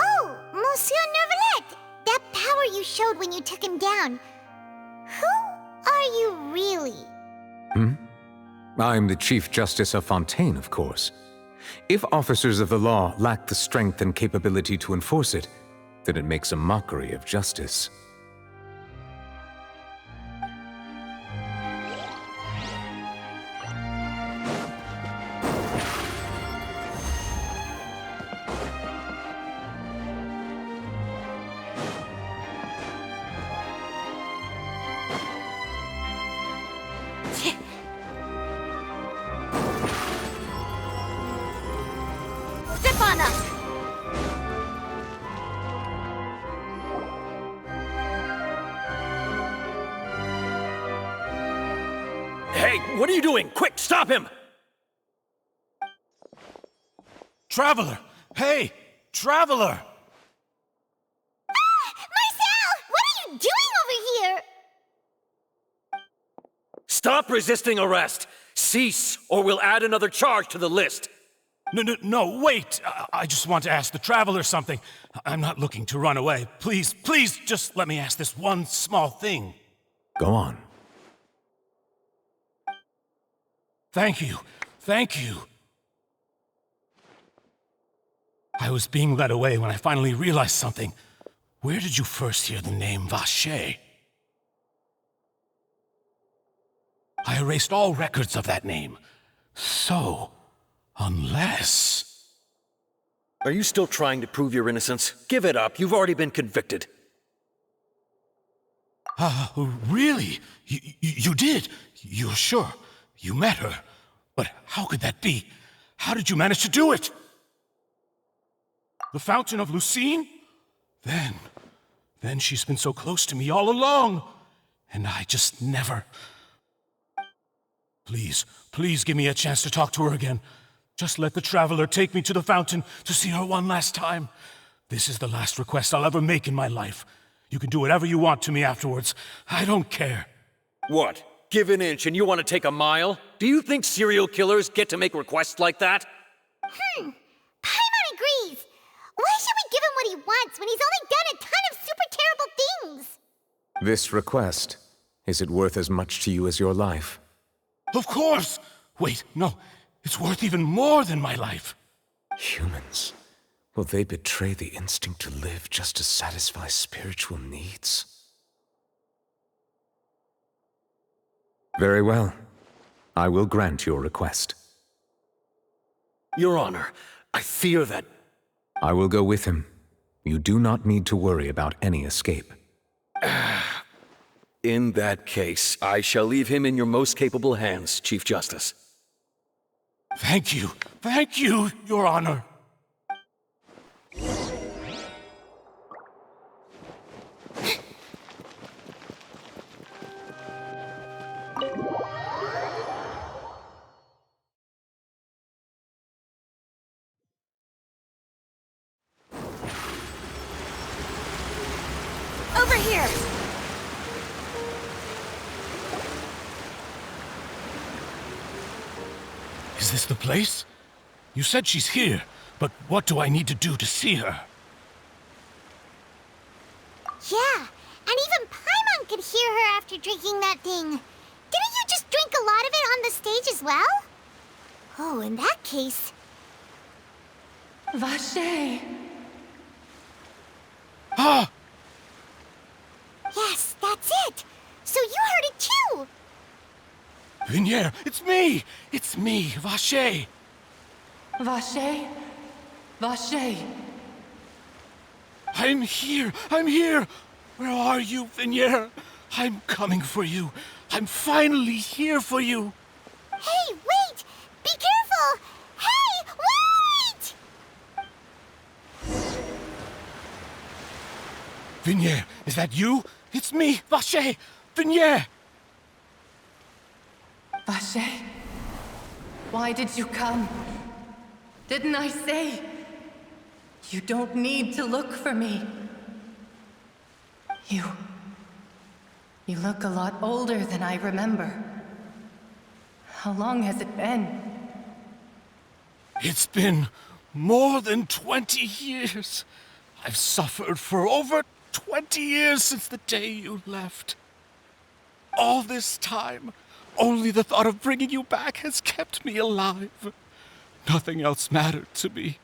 Oh, Monsieur Neuvillette! That power you showed when you took him down. Who are you really? I'm the Chief Justice of Fontейн, of course. If officers of the law lack the strength and capability to enforce it, then it makes a mockery of justice. Step on up! Hey, what are you doing? Quick, stop him! Traveler! Hey! Traveler! Marcel! What are you doing over here? Stop resisting arrest! Cease, or we'll add another charge to the list! No, wait! I just want to ask the Traveler something. I'm not looking to run away. Please, just let me ask this one small thing. Go on. Thank you. I was being led away when I finally realized something. Where did you first hear the name Vacher? I erased all records of that name. So, unless... Are you still trying to prove your innocence? Give it up. You've already been convicted. Really? You did? You're sure? You met her? But how could that be? How did you manage to do it? The Fountain of Lucine? Then she's been so close to me all along. And I just never... Please give me a chance to talk to her again. Just let the Traveler take me to the fountain to see her one last time. This is the last request I'll ever make in my life. You can do whatever you want to me afterwards. I don't care. What? Give an inch and you want to take a mile? Do you think serial killers get to make requests like that? Paimon agrees! Why should we give him what he wants when he's only done a ton of super terrible things? This request, is it worth as much to you as your life? Of course! Wait, no. It's worth even more than my life. Humans. Will they betray the instinct to live just to satisfy spiritual needs? Very well. I will grant your request. Your Honor, I fear that... I will go with him. You do not need to worry about any escape. In that case, I shall leave him in your most capable hands, Chief Justice. Thank you, Your Honor. Over here! Is this the place? You said she's here, but what do I need to do to see her? Yeah, and even Paimon could hear her after drinking that thing. Didn't you just drink a lot of it on the stage as well? Oh, in that case... Vacher! Ah! Yes, that's it! So you heard it too! Vignier, it's me! It's me, Vacher! Vacher? Vacher! I'm here! Where are you, Vignier? I'm coming for you. I'm finally here for you. Hey, wait! Be careful! Hey, wait! Vignier, is that you? It's me, Vacher! Vignier! Vacher? Why did you come? Didn't I say? You don't need to look for me. You look a lot older than I remember. How long has it been? It's been more than 20 years. I've suffered for over 20 years since the day you left. All this time, only the thought of bringing you back has kept me alive. Nothing else mattered to me.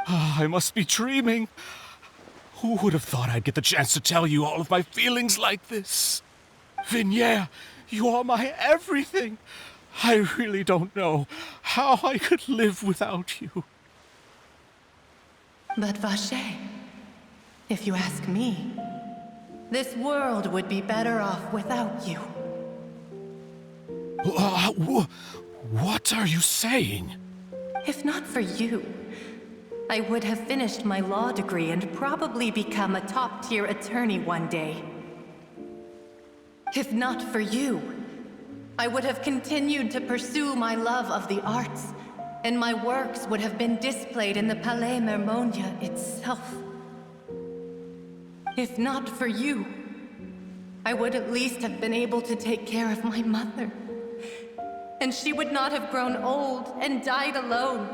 I must be dreaming. Who would have thought I'd get the chance to tell you all of my feelings like this? Vignier, you are my everything. I really don't know how I could live without you. But Vacher, if you ask me, This world would be better off without you. What are you saying? If not for you, I would have finished my law degree and probably become a top-tier attorney one day. If not for you, I would have continued to pursue my love of the arts, and my works would have been displayed in the Palais Mermonia itself. If not for you, I would at least have been able to take care of my mother. And she would not have grown old and died alone,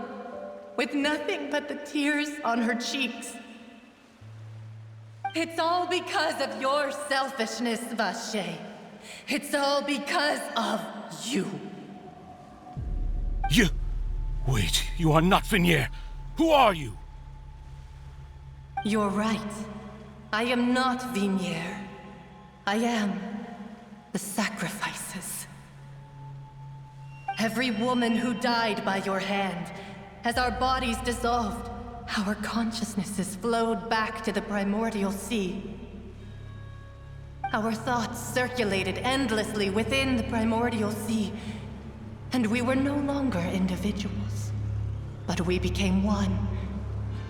with nothing but the tears on her cheeks. It's all because of your selfishness, Vache. It's all because of you. You... Wait, you are not Vignier. Who are you? You're right. I am not Vignier. I am the sacrifices. Every woman who died by your hand, as our bodies dissolved, our consciousnesses flowed back to the primordial sea. Our thoughts circulated endlessly within the primordial sea, and we were no longer individuals, but we became one,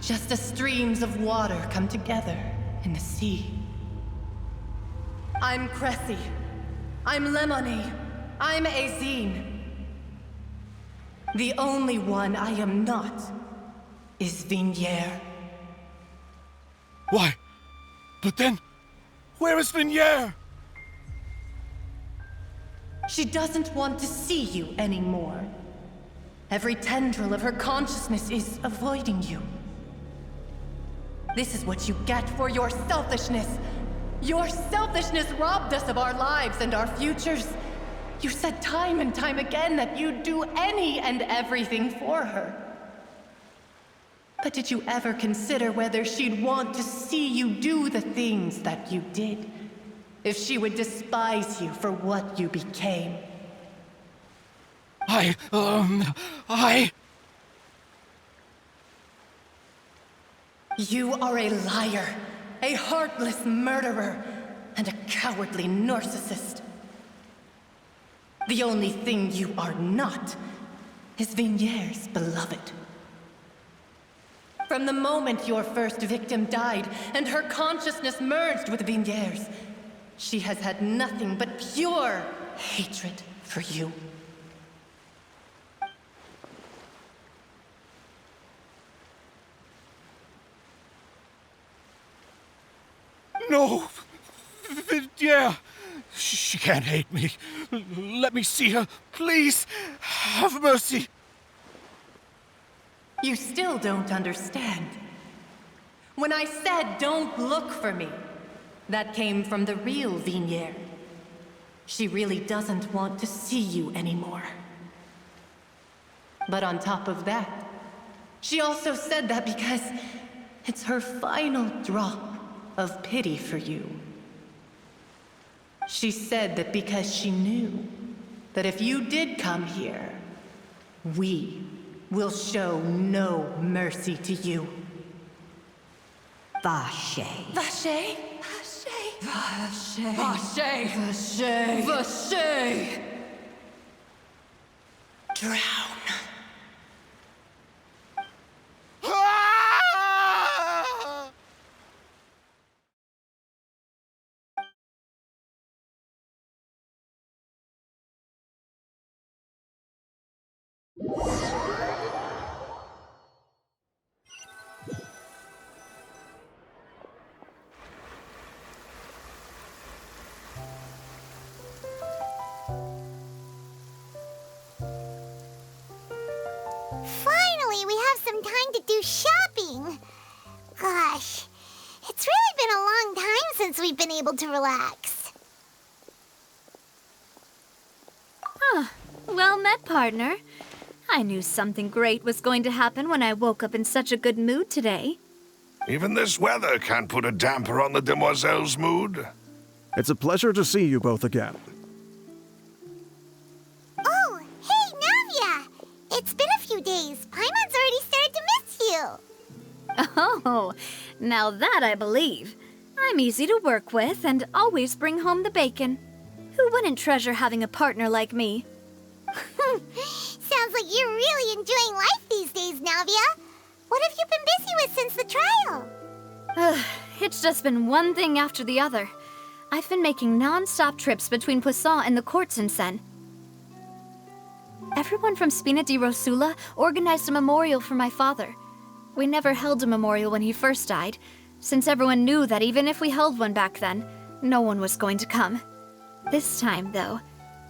just as streams of water come together in the sea. I'm Cressy. I'm Lemonie. I'm Azine. The only one I am not is Vignier. Why? But then, where is Vignier? She doesn't want to see you anymore. Every tendril of her consciousness is avoiding you. This is what you get for your selfishness. Your selfishness robbed us of our lives and our futures. You said time and time again that you'd do any and everything for her. But did you ever consider whether she'd want to see you do the things that you did? If she would despise you for what you became? You are a liar, a heartless murderer, and a cowardly narcissist. The only thing you are not is Vignier's beloved. From the moment your first victim died and her consciousness merged with Vignier's, she has had nothing but pure hatred for you. No! Vignier! She can't hate me. Let me see her, please. Have mercy. You still don't understand. When I said don't look for me, that came from the real Vignier. She really doesn't want to see you anymore. But on top of that, she also said that because it's her final drop of pity for you. She said that because she knew that if you did come here, we will show no mercy to you. Vache. Vache? Vache? Vache. Vache. Vache. Vache. Drown. Finally, we have some time to do shopping. Gosh, it's really been a long time since we've been able to relax. Well met, partner. I knew something great was going to happen when I woke up in such a good mood today. Even this weather can't put a damper on the demoiselle's mood. It's a pleasure to see you both again. Oh, hey, Navia! It's been a few days. Paimon's already started to miss you. Oh, now that I believe. I I'm easy to work with and always bring home the bacon. Who wouldn't treasure having a partner like me? Sounds like you're really enjoying life these days, Navia. What have you been busy with since the trial? It's just been one thing after the other. I've been making non-stop trips between Poisson and the court since then. Everyone from Spina di Rosula organized a memorial for my father. We never held a memorial when he first died, since everyone knew that even if we held one back then, no one was going to come. This time, though,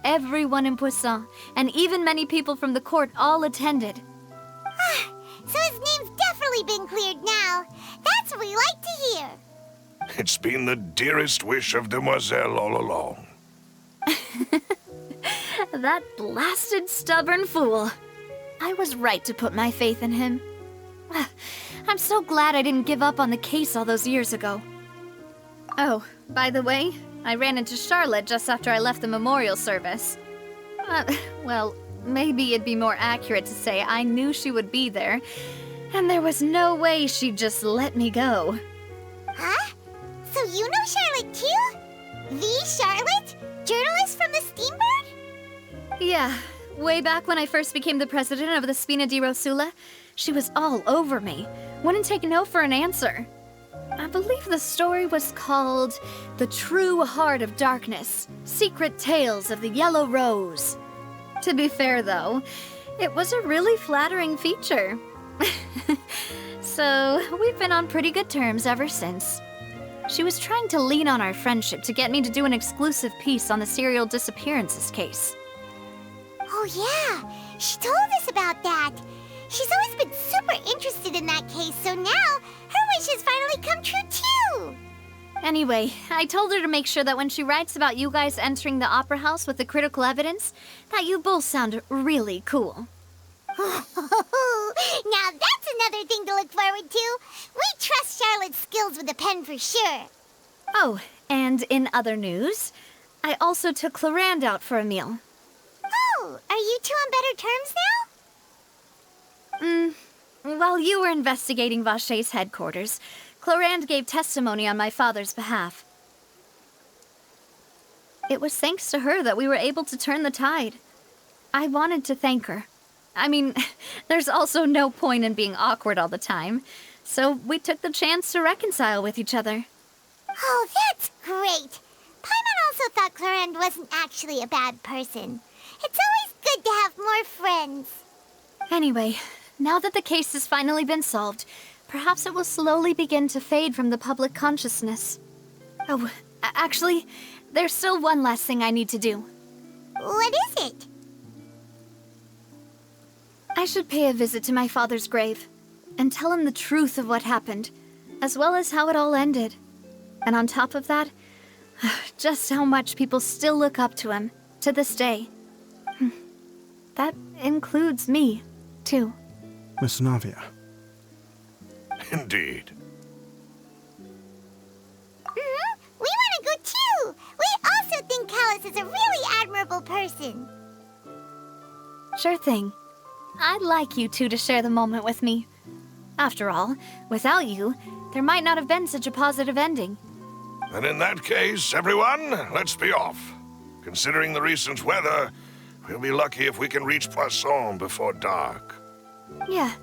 everyone in Poisson, and even many people from the court, all attended. So his name's definitely been cleared now. That's what we like to hear. It's been the dearest wish of Demoiselle all along. That blasted stubborn fool. I was right to put my faith in him. I'm so glad I didn't give up on the case all those years ago. Oh, by the way, I ran into Charlotte just after I left the memorial service. Well, maybe it'd be more accurate to say I knew she would be there, and there was no way she'd just let me go. Huh? So you know Charlotte too? The Charlotte? Journalist from the Steambird? Yeah, way back when I first became the president of the Spina di Rosula, she was all over me. Wouldn't take no for an answer. I believe the story was called The True Heart of Darkness, Secret Tales of the Yellow Rose. To be fair, though, it was a really flattering feature. So, we've been on pretty good terms ever since. She was trying to lean on our friendship to get me to do an exclusive piece on the serial disappearances case. Oh yeah, she told us about that. She's always been super interested in that case, so now her wish has finally come true too! Anyway, I told her to make sure that when she writes about you guys entering the opera house with the critical evidence, that you both sound really cool. Now that's another thing to look forward to. We trust Charlotte's skills with a pen for sure. Oh, and in other news, I also took Clarande out for a meal. Oh, are you two on better terms now? While you were investigating Vaché's headquarters, Clarande gave testimony on my father's behalf. It was thanks to her that we were able to turn the tide. I wanted to thank her. I mean, there's also no point in being awkward all the time, so we took the chance to reconcile with each other. Oh, that's great! Paimon also thought Clarande wasn't actually a bad person. It's always good to have more friends. Anyway, now that the case has finally been solved, perhaps it will slowly begin to fade from the public consciousness. Oh, actually, there's still one last thing I need to do. What is it? I should pay a visit to my father's grave and tell him the truth of what happened, as well as how it all ended. And on top of that, just how much people still look up to him to this day. That includes me, too. Miss Navia. Indeed. We want to go too! We also think Callus is a really admirable person. Sure thing. I'd like you two to share the moment with me. After all, without you, there might not have been such a positive ending. And in that case, everyone, let's be off. Considering the recent weather, we'll be lucky if we can reach Poisson before dark. Yeah,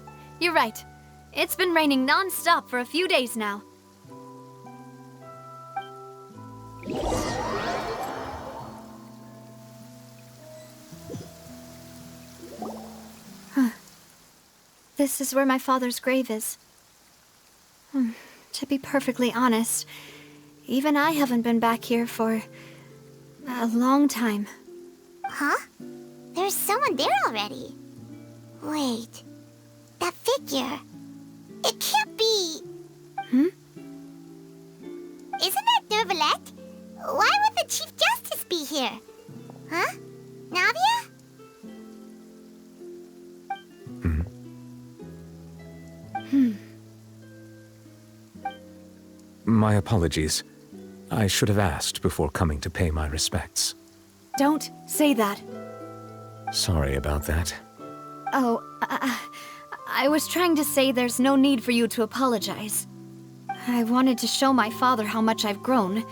you're right. It's been raining non-stop for a few days now. This is where my father's grave is. To be perfectly honest, even I haven't been back here for a long time. Huh? There's someone there already. Wait, that figure. It can't be. Isn't that Nervalette? Why would the Chief Justice be here? Huh? Navia? My apologies. I should have asked before coming to pay my respects. Don't say that. Sorry about that. Oh, I was trying to say there's no need for you to apologize. I wanted to show my father how much I've grown.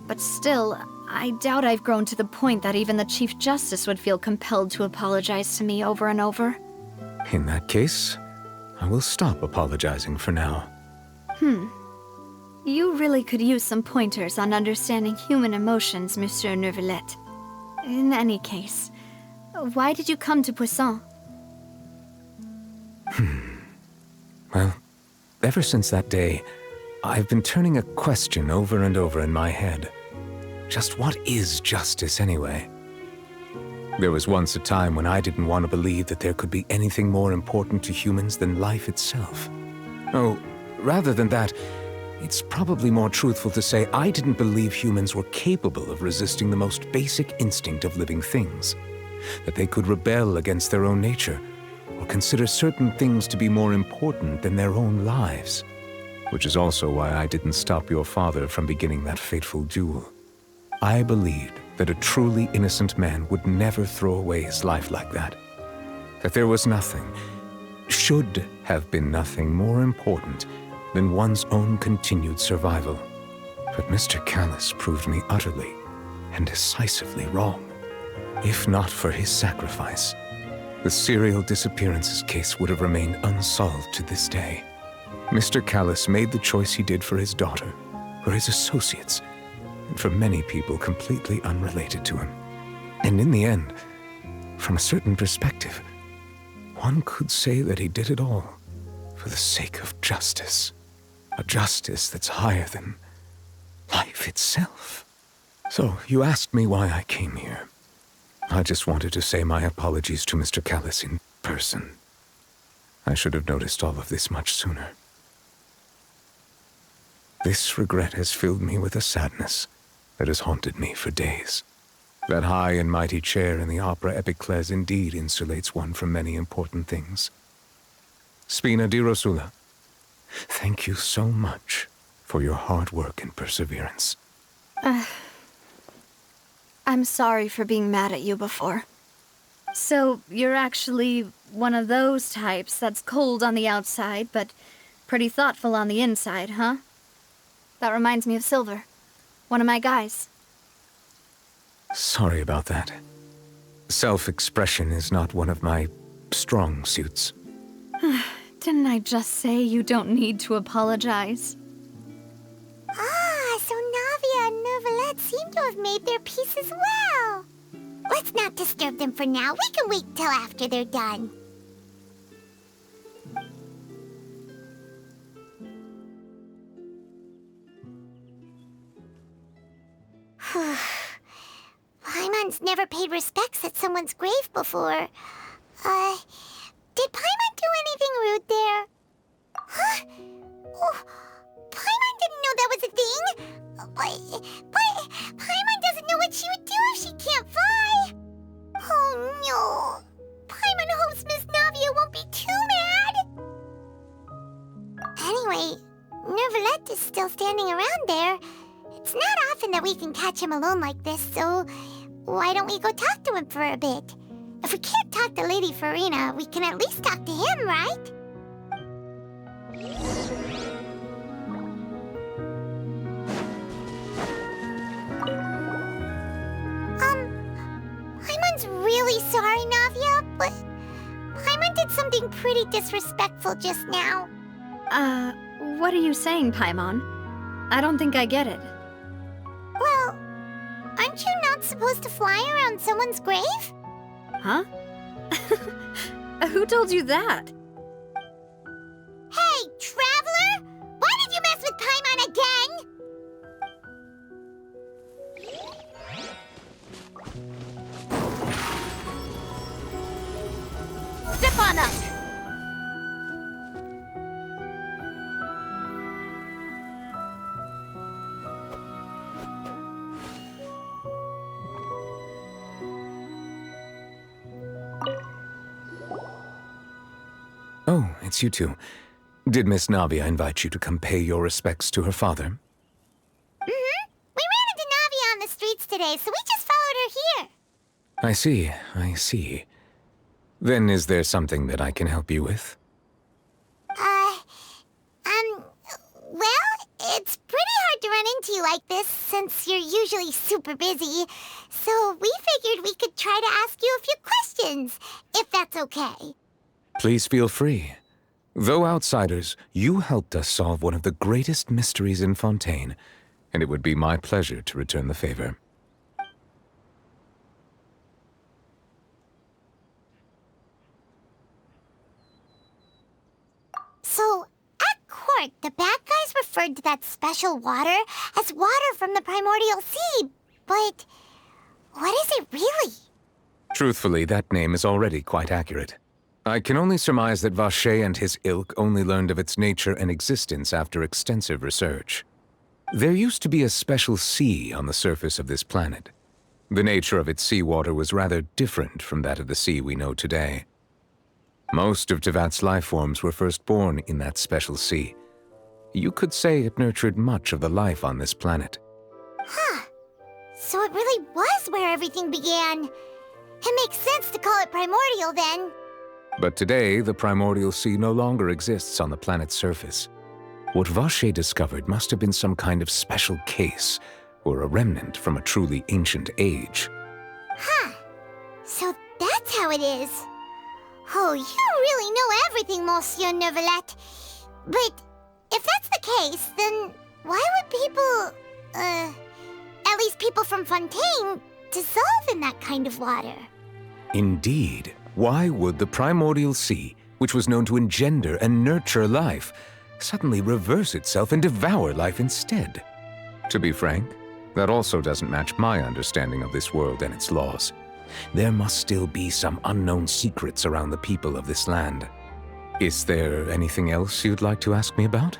But still, I doubt I've grown to the point that even the Chief Justice would feel compelled to apologize to me over and over. In that case, I will stop apologizing for now. You really could use some pointers on understanding human emotions, Monsieur Neuvillette. In any case, why did you come to Poisson? Well, ever since that day, I've been turning a question over and over in my head. Just what is justice anyway? There was once a time when I didn't want to believe that there could be anything more important to humans than life itself. Oh, rather than that, it's probably more truthful to say I didn't believe humans were capable of resisting the most basic instinct of living things. That they could rebel against their own nature, or consider certain things to be more important than their own lives. Which is also why I didn't stop your father from beginning that fateful duel. I believed that a truly innocent man would never throw away his life like that. That there was nothing, should have been nothing more important than one's own continued survival. But Mr. Callus proved me utterly and decisively wrong. If not for his sacrifice, the serial disappearances case would have remained unsolved to this day. Mr. Callus made the choice he did for his daughter, for his associates, and for many people completely unrelated to him. And in the end, from a certain perspective, one could say that he did it all for the sake of justice. A justice that's higher than life itself. So, you asked me why I came here. I just wanted to say my apologies to Mr. Callus in person. I should have noticed all of this much sooner. This regret has filled me with a sadness that has haunted me for days. That high and mighty chair in the Opera Epiclese indeed insulates one from many important things. Spina di Rosula, thank you so much for your hard work and perseverance. I'm sorry for being mad at you before. So, you're actually one of those types that's cold on the outside, but pretty thoughtful on the inside, huh? That reminds me of Silver, one of my guys. Sorry about that. Self-expression is not one of my strong suits. Didn't I just say you don't need to apologize? Ah, so Navia and Neuvillette seem to have made their peace as well. Let's not disturb them for now. We can wait till after they're done. Paimon's never paid respects at someone's grave before. Did Paimon do anything rude there? Huh? Oh, Paimon didn't know that was a thing. But Paimon doesn't know what she would do if she can't fly. Oh no. Paimon hopes Miss Navia won't be too mad. Anyway, Neuvillette is still standing around there. It's not often that we can catch him alone like this, so why don't we go talk to him for a bit? If we can't talk to Lady Farina, we can at least talk to him, right? Paimon's really sorry, Navia, but Paimon did something pretty disrespectful just now. What are you saying, Paimon? I don't think I get it. Well, aren't you not supposed to fly around someone's grave? Huh? Who told you that? Hey, Traveler! Why did you mess with Paimon again? Step on up! Oh, it's you two. Did Miss Navia invite you to come pay your respects to her father? We ran into Navia on the streets today, so we just followed her here. I see. Then is there something that I can help you with? Well, run into you like this, since you're usually super busy. So we figured we could try to ask you a few questions, if that's okay. Please feel free. Though outsiders, you helped us solve one of the greatest mysteries in Fontейn, and it would be my pleasure to return the favor. So, at court, the bad guys referred to that special water as water from the primordial sea, but what is it really? Truthfully, that name is already quite accurate. I can only surmise that Vacher and his ilk only learned of its nature and existence after extensive research. There used to be a special sea on the surface of this planet. The nature of its seawater was rather different from that of the sea we know today. Most of Tevat's life forms were first born in that special sea. You could say it nurtured much of the life on this planet. Huh. So it really was where everything began. It makes sense to call it primordial then. But today, the primordial sea no longer exists on the planet's surface. What Vacher discovered must have been some kind of special case, or a remnant from a truly ancient age. Huh. So that's how it is. Oh, you really know everything, Monsieur Neuvillette. But if that's the case, then why would people, at least people from Fontейn, dissolve in that kind of water? Indeed. Why would the primordial sea, which was known to engender and nurture life, suddenly reverse itself and devour life instead? To be frank, that also doesn't match my understanding of this world and its laws. There must still be some unknown secrets around the people of this land. Is there anything else you'd like to ask me about?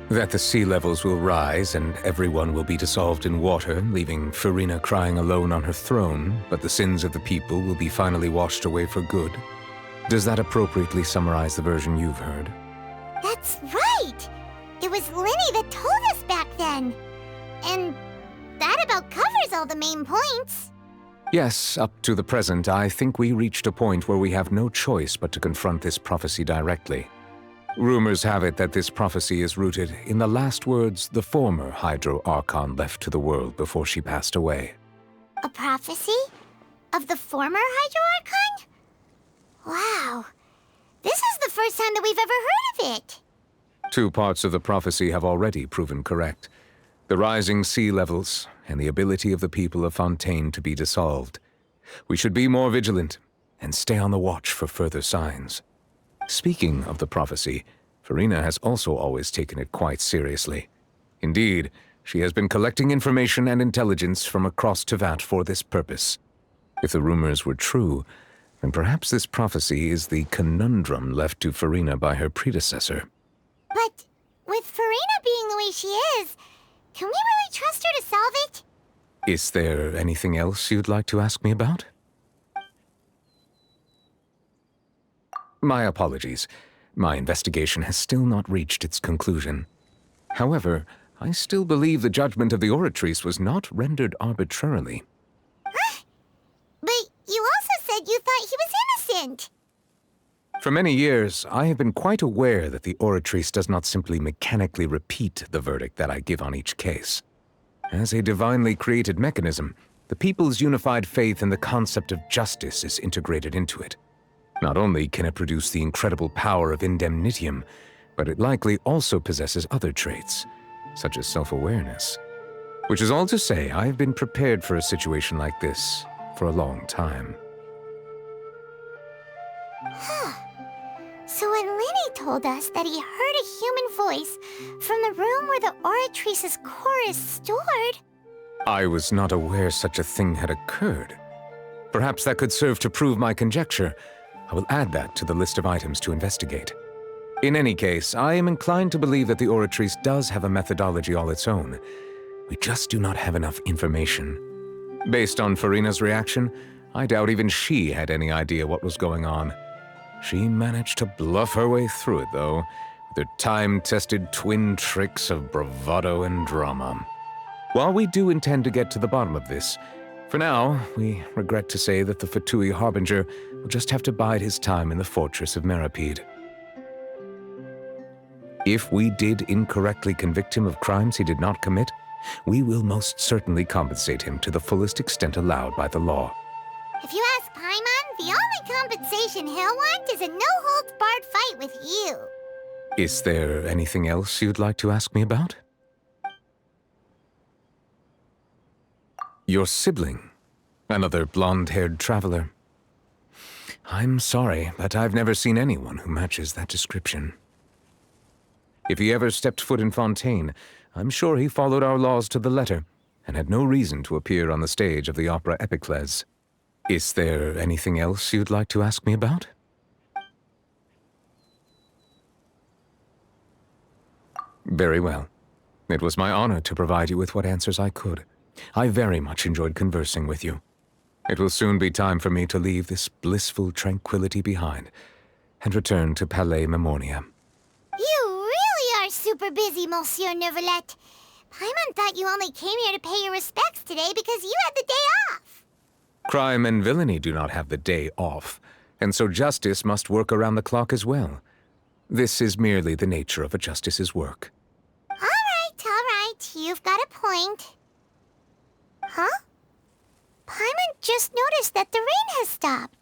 That the sea levels will rise and everyone will be dissolved in water, leaving Furina crying alone on her throne, but the sins of the people will be finally washed away for good. Does that appropriately summarize the version you've heard? That's right! It was Linny that told us back then. And that about covers all the main points. Yes, up to the present, I think we reached a point where we have no choice but to confront this prophecy directly. Rumors have it that this prophecy is rooted in the last words the former Hydro Archon left to the world before she passed away. A prophecy? Of the former Hydro Archon? Wow. This is the first time that we've ever heard of it. Two parts of the prophecy have already proven correct. The rising sea levels and the ability of the people of Fontейn to be dissolved. We should be more vigilant and stay on the watch for further signs. Speaking of the prophecy, Furina has also always taken it quite seriously. Indeed, she has been collecting information and intelligence from across Tevat for this purpose. If the rumors were true, then perhaps this prophecy is the conundrum left to Furina by her predecessor. But with Furina being the way she is, can we really trust her to solve it? Is there anything else you'd like to ask me about? My apologies. My investigation has still not reached its conclusion. However, I still believe the judgment of the Oratrice was not rendered arbitrarily. Huh? But you also said you thought he was innocent. For many years, I have been quite aware that the Oratrice does not simply mechanically repeat the verdict that I give on each case. As a divinely created mechanism, the people's unified faith in the concept of justice is integrated into it. Not only can it produce the incredible power of indemnitium, but it likely also possesses other traits, such as self-awareness. Which is all to say, I have been prepared for a situation like this for a long time. Huh. So when Linny told us that he heard a human voice from the room where the Oratrice's core is stored... I was not aware such a thing had occurred. Perhaps that could serve to prove my conjecture. I will add that to the list of items to investigate. In any case, I am inclined to believe that the Oratrice does have a methodology all its own. We just do not have enough information. Based on Furina's reaction, I doubt even she had any idea what was going on. She managed to bluff her way through it, though, with her time-tested twin tricks of bravado and drama. While we do intend to get to the bottom of this, for now, we regret to say that the Fatui Harbinger will just have to bide his time in the fortress of Meripede. If we did incorrectly convict him of crimes he did not commit, we will most certainly compensate him to the fullest extent allowed by the law. If you ask Paimon, the only compensation he'll want is a no-holds-barred fight with you. Is there anything else you'd like to ask me about? Your sibling, another blonde-haired traveler. I'm sorry, but I've never seen anyone who matches that description. If he ever stepped foot in Fonteyne, I'm sure he followed our laws to the letter, and had no reason to appear on the stage of the opera Epicles. Is there anything else you'd like to ask me about? Very well. It was my honor to provide you with what answers I could. I very much enjoyed conversing with you. It will soon be time for me to leave this blissful tranquility behind and return to Palais Memoria. You really are super busy, Monsieur Neuvillette. Paimon thought you only came here to pay your respects today because you had the day off. Crime and villainy do not have the day off, and so justice must work around the clock as well. This is merely the nature of a justice's work. All right, you've got a point. Huh? Paimon just noticed that the rain has stopped.